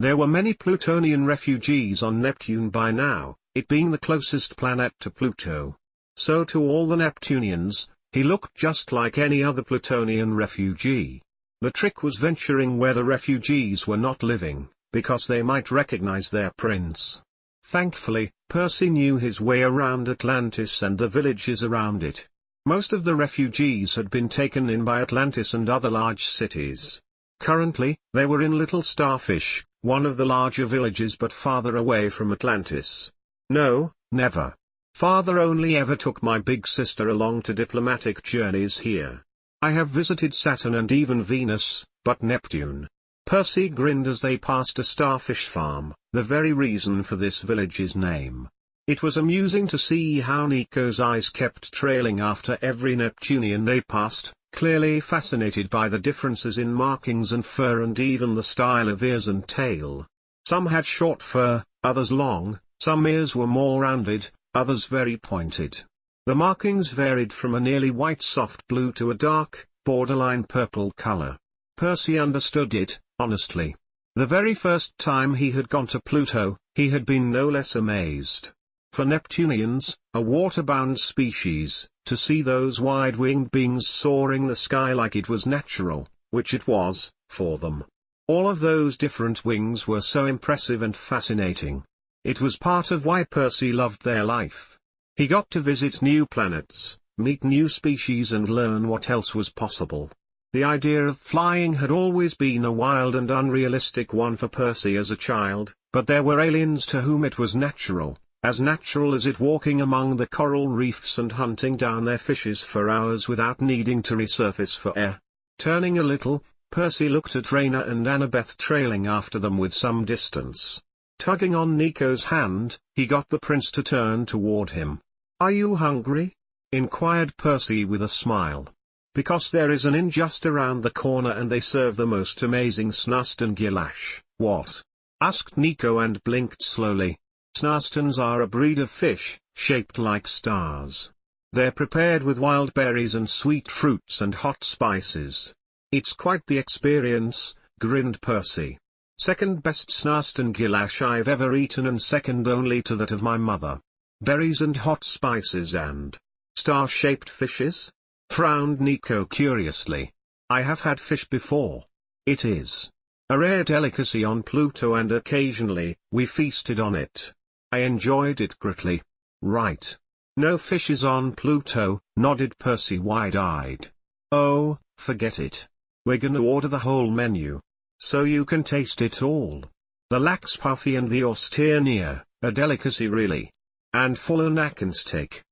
There were many Plutonian refugees on Neptune by now, it being the closest planet to Pluto. So to all the Neptunians, he looked just like any other Plutonian refugee. The trick was venturing where the refugees were not living, because they might recognize their prince. Thankfully, Percy knew his way around Atlantis and the villages around it. Most of the refugees had been taken in by Atlantis and other large cities. Currently, they were in Little Starfish, one of the larger villages but farther away from Atlantis. "No, never. Father only ever took my big sister along to diplomatic journeys here. I have visited Saturn and even Venus, but Neptune." Percy grinned as they passed a starfish farm, the very reason for this village's name. It was amusing to see how Nico's eyes kept trailing after every Neptunian they passed, clearly fascinated by the differences in markings and fur and even the style of ears and tail. Some had short fur, others long, some ears were more rounded, others very pointed. The markings varied from a nearly white soft blue to a dark, borderline purple color. Percy understood it, honestly. The very first time he had gone to Pluto, he had been no less amazed. For Neptunians, a water-bound species, to see those wide-winged beings soaring the sky like it was natural, which it was, for them. All of those different wings were so impressive and fascinating. It was part of why Percy loved their life. He got to visit new planets, meet new species and learn what else was possible. The idea of flying had always been a wild and unrealistic one for Percy as a child, but there were aliens to whom it was natural, as natural as it walking among the coral reefs and hunting down their fishes for hours without needing to resurface for air. Turning a little, Percy looked at Raina and Annabeth trailing after them with some distance. Tugging on Nico's hand, he got the prince to turn toward him. "Are you hungry?" inquired Percy with a smile. "Because there is an inn just around the corner and they serve the most amazing snastan gilash." "What?" asked Nico and blinked slowly. Snastans are a breed of fish, shaped like stars. They're prepared with wild berries and sweet fruits and hot spices. "It's quite the experience," grinned Percy. "Second best snastan gilash I've ever eaten and second only to that of my mother. Berries and hot spices and star-shaped fishes?" frowned Nico curiously. "I have had fish before. It is a rare delicacy on Pluto and occasionally, we feasted on it. I enjoyed it greatly." "Right. No fishes on Pluto," nodded Percy wide-eyed. "Oh, forget it. We're gonna order the whole menu. So you can taste it all. The lax puffy and the austere near, a delicacy really. And full and steak.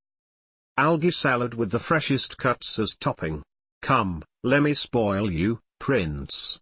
Algae salad with the freshest cuts as topping. Come, lemme spoil you, prince."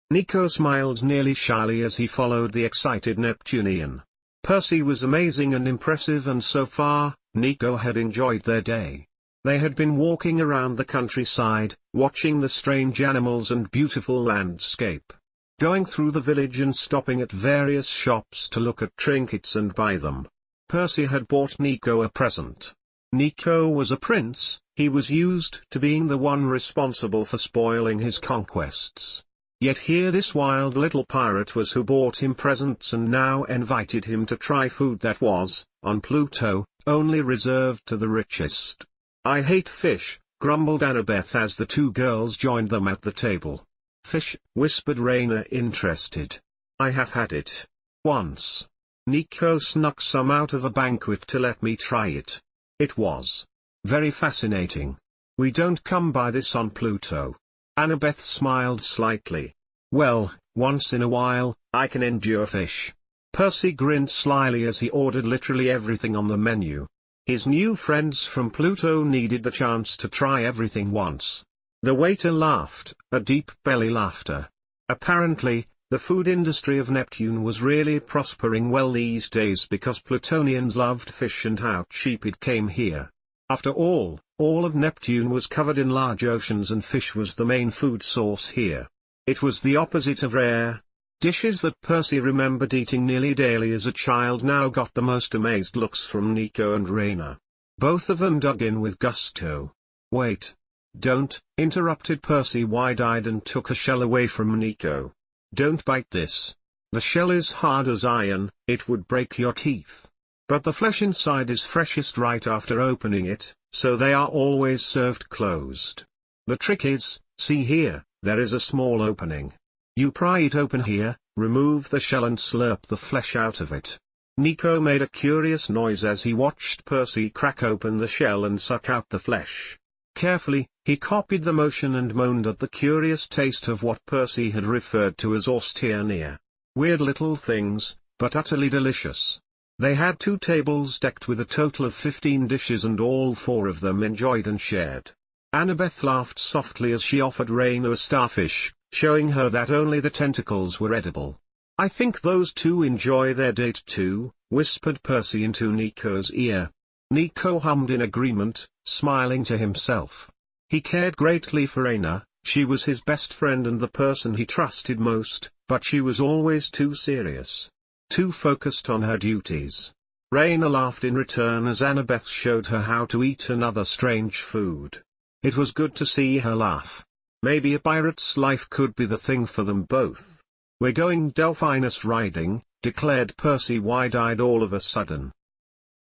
Nico smiled nearly shyly as he followed the excited Neptunian. Percy was amazing and impressive and so far, Nico had enjoyed their day. They had been walking around the countryside, watching the strange animals and beautiful landscape. Going through the village and stopping at various shops to look at trinkets and buy them. Percy had bought Nico a present. Nico was a prince, he was used to being the one responsible for spoiling his conquests. Yet here this wild little pirate was who bought him presents and now invited him to try food that was, on Pluto, only reserved to the richest. "I hate fish," grumbled Annabeth as the two girls joined them at the table. "Fish," whispered Raina interested. "I have had it. Once. Nico snuck some out of a banquet to let me try it. It was very fascinating. We don't come by this on Pluto." Annabeth smiled slightly. "Well, once in a while, I can endure fish." Percy grinned slyly as he ordered literally everything on the menu. His new friends from Pluto needed the chance to try everything once. The waiter laughed, a deep belly laughter. Apparently, the food industry of Neptune was really prospering well these days because Plutonians loved fish and how cheap it came here. After all of Neptune was covered in large oceans and fish was the main food source here. It was the opposite of rare. Dishes that Percy remembered eating nearly daily as a child now got the most amazed looks from Nico and Raina. Both of them dug in with gusto. "Wait. Don't," interrupted Percy wide-eyed and took a shell away from Nico. "Don't bite this. The shell is hard as iron, it would break your teeth. But the flesh inside is freshest right after opening it, so they are always served closed. The trick is, see here, there is a small opening. You pry it open here, remove the shell and slurp the flesh out of it." Nico made a curious noise as he watched Percy crack open the shell and suck out the flesh. Carefully, he copied the motion and moaned at the curious taste of what Percy had referred to as austere near. Weird little things, but utterly delicious. They had 2 tables decked with a total of 15 dishes and all 4 of them enjoyed and shared. Annabeth laughed softly as she offered Raina a starfish, showing her that only the tentacles were edible. I think those two enjoy their date too, whispered Percy into Nico's ear. Nico hummed in agreement, smiling to himself. He cared greatly for Raina, she was his best friend and the person he trusted most, but she was always too serious. Too focused on her duties. Raina laughed in return as Annabeth showed her how to eat another strange food. It was good to see her laugh. Maybe a pirate's life could be the thing for them both. We're going Delphinus riding, declared Percy wide-eyed all of a sudden.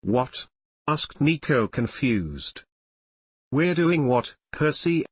What? Asked Nico confused. We're doing what, Percy?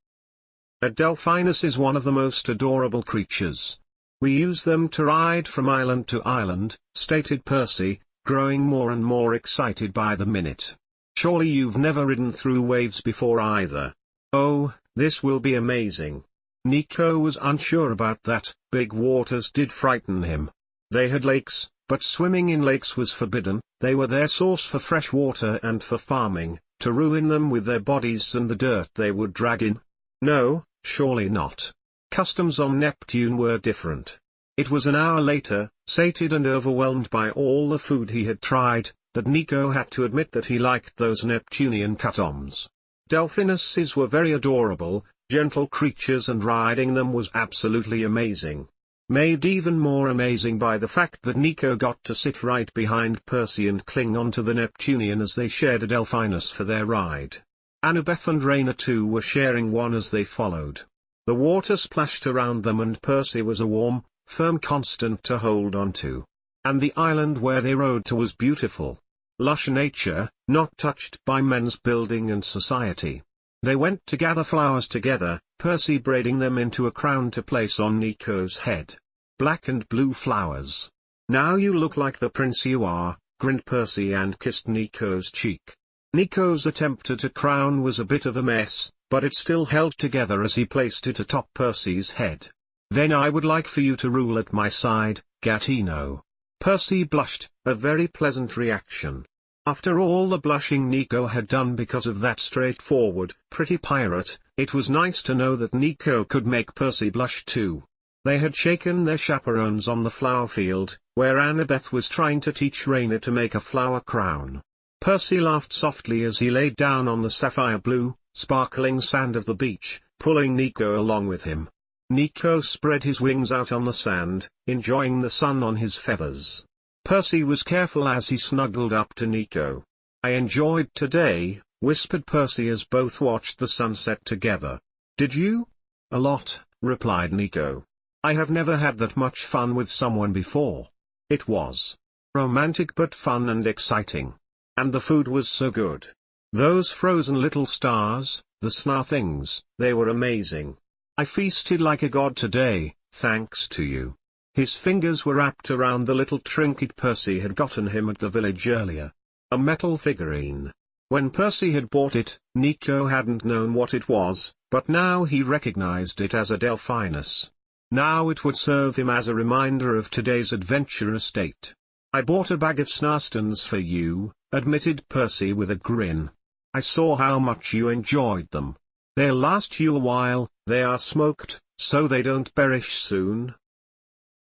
A Delphinus is one of the most adorable creatures. We use them to ride from island to island, stated Percy, growing more and more excited by the minute. Surely you've never ridden through waves before either. Oh, this will be amazing. Nico was unsure about that, big waters did frighten him. They had lakes, but swimming in lakes was forbidden, they were their source for fresh water and for farming, to ruin them with their bodies and the dirt they would drag in. No, surely not. Customs on Neptune were different. It was an hour later, sated and overwhelmed by all the food he had tried, that Nico had to admit that he liked those Neptunian customs. Delphinuses were very adorable, gentle creatures, and riding them was absolutely amazing. Made even more amazing by the fact that Nico got to sit right behind Percy and cling onto the Neptunian as they shared a Delphinus for their ride. Annabeth and Raina too were sharing one as they followed. The water splashed around them and Percy was a warm, firm constant to hold on to. And the island where they rode to was beautiful. Lush nature, not touched by men's building and society. They went to gather flowers together, Percy braiding them into a crown to place on Nico's head. Black and blue flowers. Now you look like the prince you are, grinned Percy and kissed Nico's cheek. Nico's attempt at a crown was a bit of a mess, but it still held together as he placed it atop Percy's head. Then I would like for you to rule at my side, Gattino. Percy blushed, a very pleasant reaction. After all the blushing Nico had done because of that straightforward, pretty pirate, it was nice to know that Nico could make Percy blush too. They had shaken their chaperones on the flower field, where Annabeth was trying to teach Raina to make a flower crown. Percy laughed softly as he laid down on the sapphire blue, sparkling sand of the beach, pulling Nico along with him. Nico spread his wings out on the sand, enjoying the sun on his feathers. Percy was careful as he snuggled up to Nico. I enjoyed today, whispered Percy as both watched the sunset together. Did you? A lot, replied Nico. I have never had that much fun with someone before. It was romantic but fun and exciting. And the food was so good. Those frozen little stars, the star things, they were amazing. I feasted like a god today, thanks to you. His fingers were wrapped around the little trinket Percy had gotten him at the village earlier. A metal figurine. When Percy had bought it, Nico hadn't known what it was, but now he recognized it as a Delphinus. Now it would serve him as a reminder of today's adventurous date. I bought a bag of snarstons for you, admitted Percy with a grin. I saw how much you enjoyed them. They'll last you a while, they are smoked, so they don't perish soon.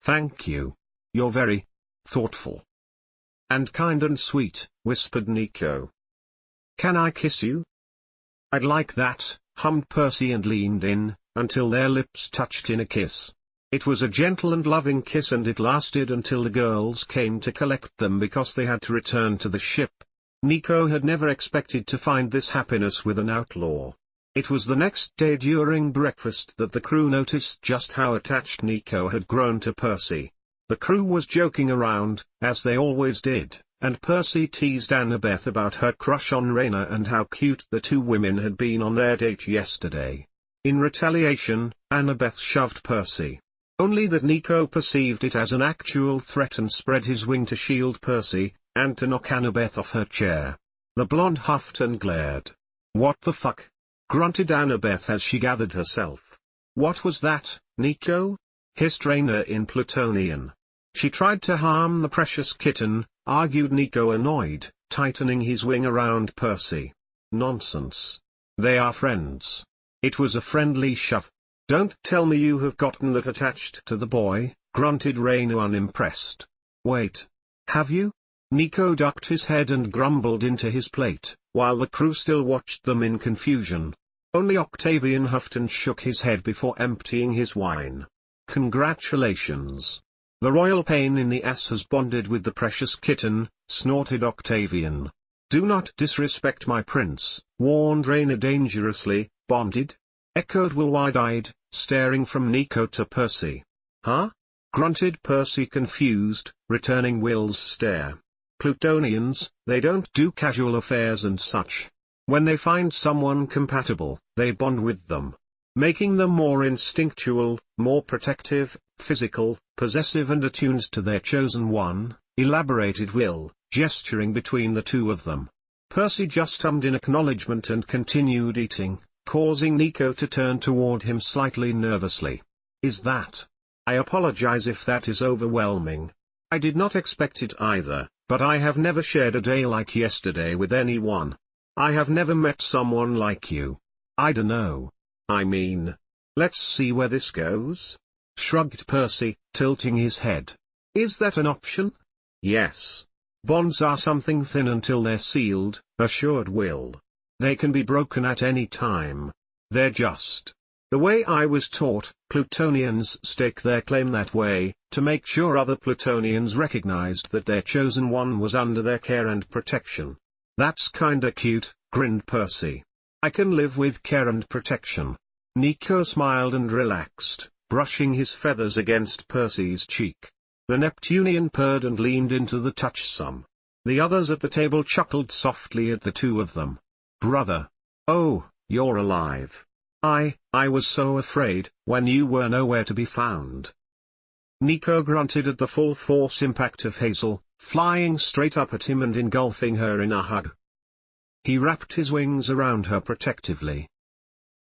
Thank you. You're very thoughtful. And kind and sweet, whispered Nico. Can I kiss you? I'd like that, hummed Percy and leaned in, until their lips touched in a kiss. It was a gentle and loving kiss and it lasted until the girls came to collect them because they had to return to the ship. Nico had never expected to find this happiness with an outlaw. It was the next day during breakfast that the crew noticed just how attached Nico had grown to Percy. The crew was joking around, as they always did, and Percy teased Annabeth about her crush on Raina and how cute the two women had been on their date yesterday. In retaliation, Annabeth shoved Percy. Only that Nico perceived it as an actual threat and spread his wing to shield Percy, and to knock Annabeth off her chair. The blonde huffed and glared. What the fuck? Grunted Annabeth as she gathered herself. What was that, Nico? Hissed Raina in Plutonian. She tried to harm the precious kitten, argued Nico annoyed, tightening his wing around Percy. Nonsense. They are friends. It was a friendly shove. Don't tell me you have gotten that attached to the boy, grunted Reina unimpressed. Wait. Have you? Nico ducked his head and grumbled into his plate, while the crew still watched them in confusion. Only Octavian huffed and shook his head before emptying his wine. Congratulations. The royal pain in the ass has bonded with the precious kitten, snorted Octavian. Do not disrespect my prince, warned Reina dangerously. Bonded? Echoed Will wide-eyed, staring from Nico to Percy. Huh? Grunted Percy confused, returning Will's stare. Plutonians, they don't do casual affairs and such. When they find someone compatible, they bond with them. Making them more instinctual, more protective, physical, possessive and attuned to their chosen one, elaborated Will, gesturing between the two of them. Percy just hummed in acknowledgement and continued eating, causing Nico to turn toward him slightly nervously. Is that? I apologize if that is overwhelming. I did not expect it either, but I have never shared a day like yesterday with anyone. I have never met someone like you. I dunno. I mean, let's see where this goes. Shrugged Percy, tilting his head. Is that an option? Yes. Bonds are something thin until they're sealed, assured Will. They can be broken at any time. They're just. The way I was taught, Plutonians stake their claim that way, to make sure other Plutonians recognized that their chosen one was under their care and protection. That's kinda cute, grinned Percy. I can live with care and protection. Nico smiled and relaxed, brushing his feathers against Percy's cheek. The Neptunian purred and leaned into the touch some. The others at the table chuckled softly at the two of them. Brother. Oh, you're alive. I was so afraid, when you were nowhere to be found. Nico grunted at the full force impact of Hazel, flying straight up at him and engulfing her in a hug. He wrapped his wings around her protectively.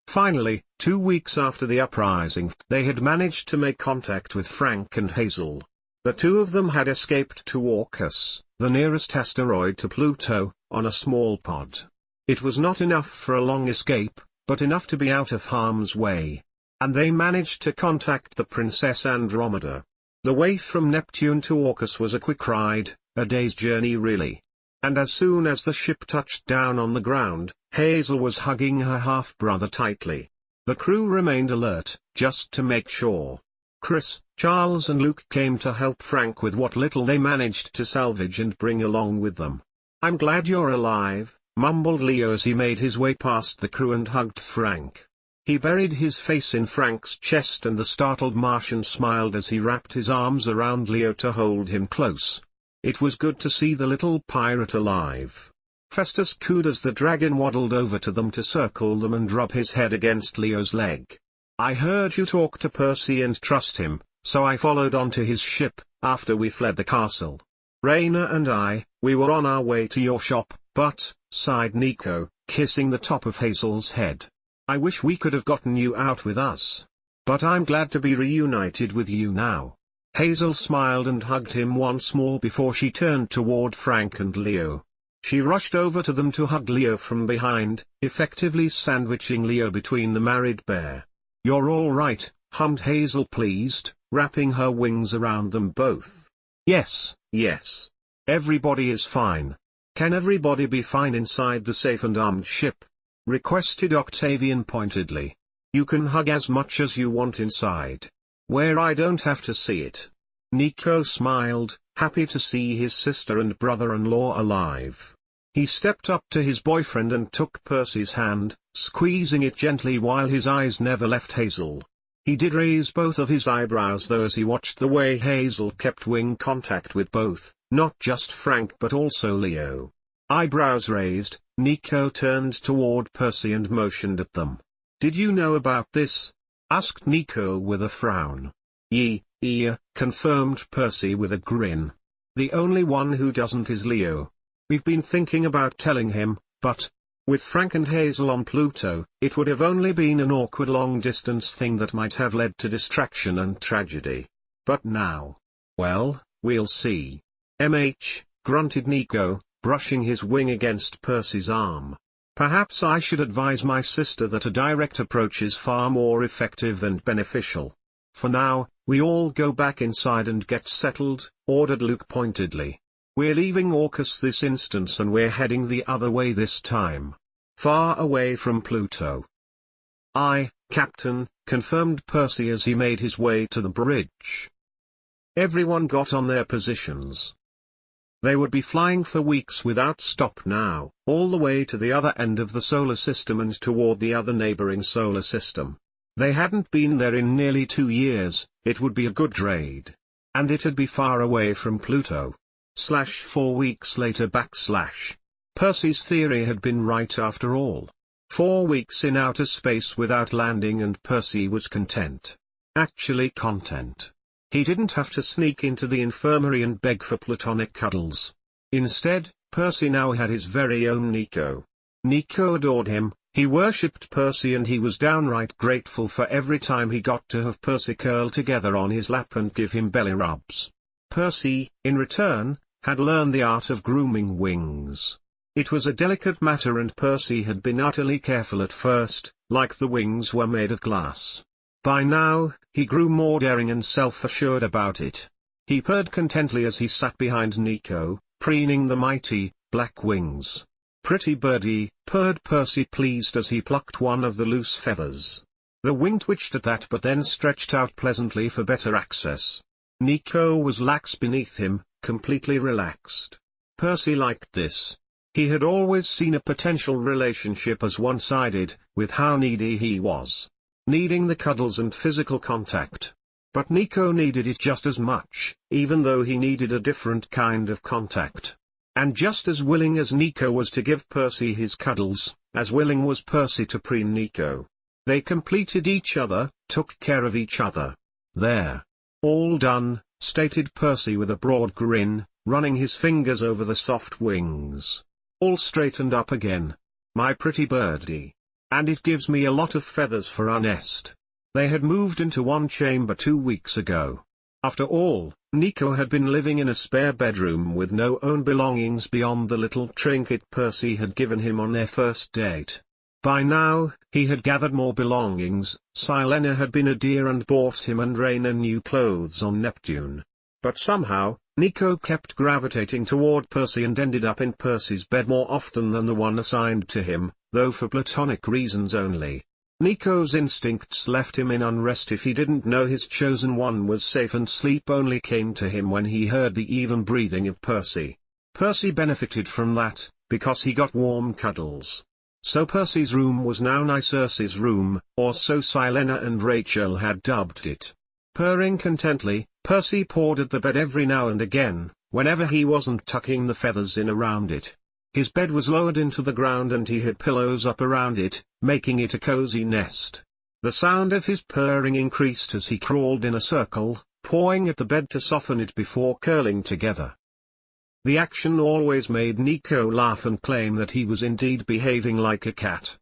Finally, 2 weeks after the uprising, they had managed to make contact with Frank and Hazel. The two of them had escaped to Orcus, the nearest asteroid to Pluto, on a small pod. It was not enough for a long escape, but enough to be out of harm's way. And they managed to contact the Princess Andromeda. The way from Neptune to Orcus was a quick ride, a day's journey really. And as soon as the ship touched down on the ground, Hazel was hugging her half-brother tightly. The crew remained alert, just to make sure. Chris, Charles and Luke came to help Frank with what little they managed to salvage and bring along with them. I'm glad you're alive, mumbled Leo as he made his way past the crew and hugged Frank. He buried his face in Frank's chest and the startled Martian smiled as he wrapped his arms around Leo to hold him close. It was good to see the little pirate alive. Festus cooed as the dragon waddled over to them to circle them and rub his head against Leo's leg. I heard you talk to Percy and trust him, so I followed onto his ship, after we fled the castle. Reina and we were on our way to your shop, but, sighed Nico, kissing the top of Hazel's head. I wish we could have gotten you out with us. But I'm glad to be reunited with you now. Hazel smiled and hugged him once more before she turned toward Frank and Leo. She rushed over to them to hug Leo from behind, effectively sandwiching Leo between the married pair. You're all right, hummed Hazel pleased, wrapping her wings around them both. Yes, yes. Everybody is fine. Can everybody be fine inside the safe and armed ship? Requested Octavian pointedly. You can hug as much as you want inside. Where I don't have to see it. Nico smiled, happy to see his sister and brother-in-law alive. He stepped up to his boyfriend and took Percy's hand, squeezing it gently while his eyes never left Hazel. He did raise both of his eyebrows though as he watched the way Hazel kept wing contact with both, not just Frank but also Leo. Eyebrows raised, Nico turned toward Percy and motioned at them. Did you know about this? Asked Nico with a frown. Yeah, confirmed Percy with a grin. The only one who doesn't is Leo. We've been thinking about telling him, but, with Frank and Hazel on Pluto, it would have only been an awkward long-distance thing that might have led to distraction and tragedy. But now, well, we'll see. Grunted Nico, brushing his wing against Percy's arm. Perhaps I should advise my sister that a direct approach is far more effective and beneficial. For now, "We all go back inside and get settled," ordered Luke pointedly. "We're leaving Orcus this instance and we're heading the other way this time. Far away from Pluto." "Aye, Captain," confirmed Percy as he made his way to the bridge. Everyone got on their positions. They would be flying for weeks without stop now, all the way to the other end of the solar system and toward the other neighboring solar system. They hadn't been there in nearly 2 years, it would be a good raid. And it'd be far away from Pluto. 4 weeks later / Percy's theory had been right after all. 4 weeks in outer space without landing and Percy was content. Actually content. He didn't have to sneak into the infirmary and beg for platonic cuddles. Instead, Percy now had his very own Nico. Nico adored him, he worshipped Percy, and he was downright grateful for every time he got to have Percy curl together on his lap and give him belly rubs. Percy, in return, had learned the art of grooming wings. It was a delicate matter and Percy had been utterly careful at first, like the wings were made of glass. By now, he grew more daring and self-assured about it. He purred contently as he sat behind Nico, preening the mighty, black wings. "Pretty birdie," purred Percy, pleased as he plucked one of the loose feathers. The wing twitched at that but then stretched out pleasantly for better access. Nico was lax beneath him, completely relaxed. Percy liked this. He had always seen a potential relationship as one-sided, with how needy he was. Needing the cuddles and physical contact. But Nico needed it just as much, even though he needed a different kind of contact. And just as willing as Nico was to give Percy his cuddles, as willing was Percy to preen Nico. They completed each other, took care of each other. "There. All done," stated Percy with a broad grin, running his fingers over the soft wings. "All straightened up again. My pretty birdie. And it gives me a lot of feathers for our nest." They had moved into one chamber 2 weeks ago. After all, Nico had been living in a spare bedroom with no own belongings beyond the little trinket Percy had given him on their first date. By now, he had gathered more belongings. Silena had been a dear and bought him and Raina new clothes on Neptune. But somehow, Nico kept gravitating toward Percy and ended up in Percy's bed more often than the one assigned to him, though for platonic reasons only. Nico's instincts left him in unrest if he didn't know his chosen one was safe, and sleep only came to him when he heard the even breathing of Percy. Percy benefited from that, because he got warm cuddles. So Percy's room was now Nicerce's room, or so Silena and Rachel had dubbed it. Purring contently, Percy pawed at the bed every now and again, whenever he wasn't tucking the feathers in around it. His bed was lowered into the ground and he had pillows up around it, making it a cozy nest. The sound of his purring increased as he crawled in a circle, pawing at the bed to soften it before curling together. The action always made Nico laugh and claim that he was indeed behaving like a cat.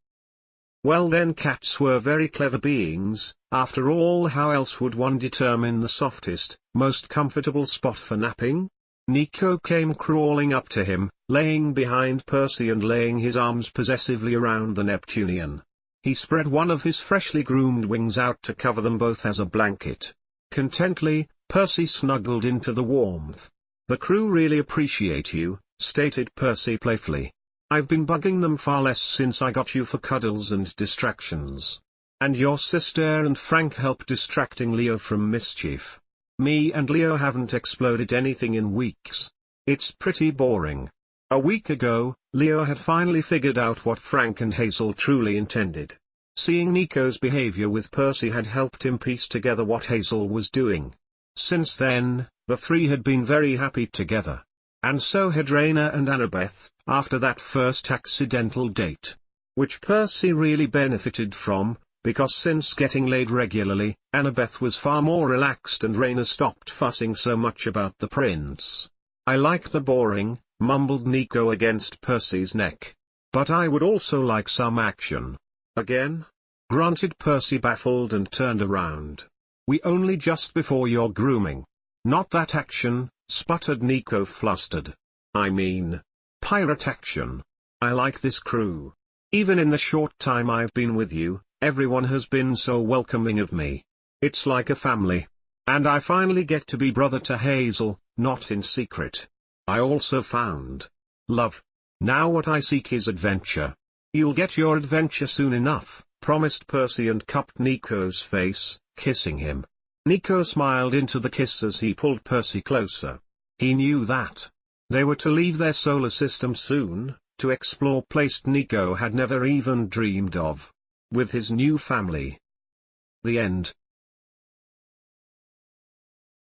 Well then, cats were very clever beings. After all, how else would one determine the softest, most comfortable spot for napping? Nico came crawling up to him, laying behind Percy and laying his arms possessively around the Neptunian. He spread one of his freshly groomed wings out to cover them both as a blanket. Contently, Percy snuggled into the warmth. "The crew really appreciate you," stated Percy playfully. "I've been bugging them far less since I got you for cuddles and distractions. And your sister and Frank help distracting Leo from mischief. Me and Leo haven't exploded anything in weeks. It's pretty boring." A week ago, Leo had finally figured out what Frank and Hazel truly intended. Seeing Nico's behavior with Percy had helped him piece together what Hazel was doing. Since then, the three had been very happy together. And so had Raina and Annabeth, after that first accidental date. Which Percy really benefited from, because since getting laid regularly, Annabeth was far more relaxed and Raina stopped fussing so much about the prince. "I like the boring," mumbled Nico against Percy's neck. "But I would also like some action." "Again?" grunted Percy, baffled, and turned around. "We only just before your grooming." "Not that action," sputtered Nico, flustered. "I mean, pirate action. I like this crew. Even in the short time I've been with you, everyone has been so welcoming of me. It's like a family." And I finally get to be brother to Hazel, not in secret. I also found love. Now what I seek is adventure. You'll get your adventure soon enough, promised Percy and cupped Nico's face, kissing him. Nico smiled into the kiss as he pulled Percy closer. He knew that they were to leave their solar system soon, to explore places Nico had never even dreamed of. With his new family. The end.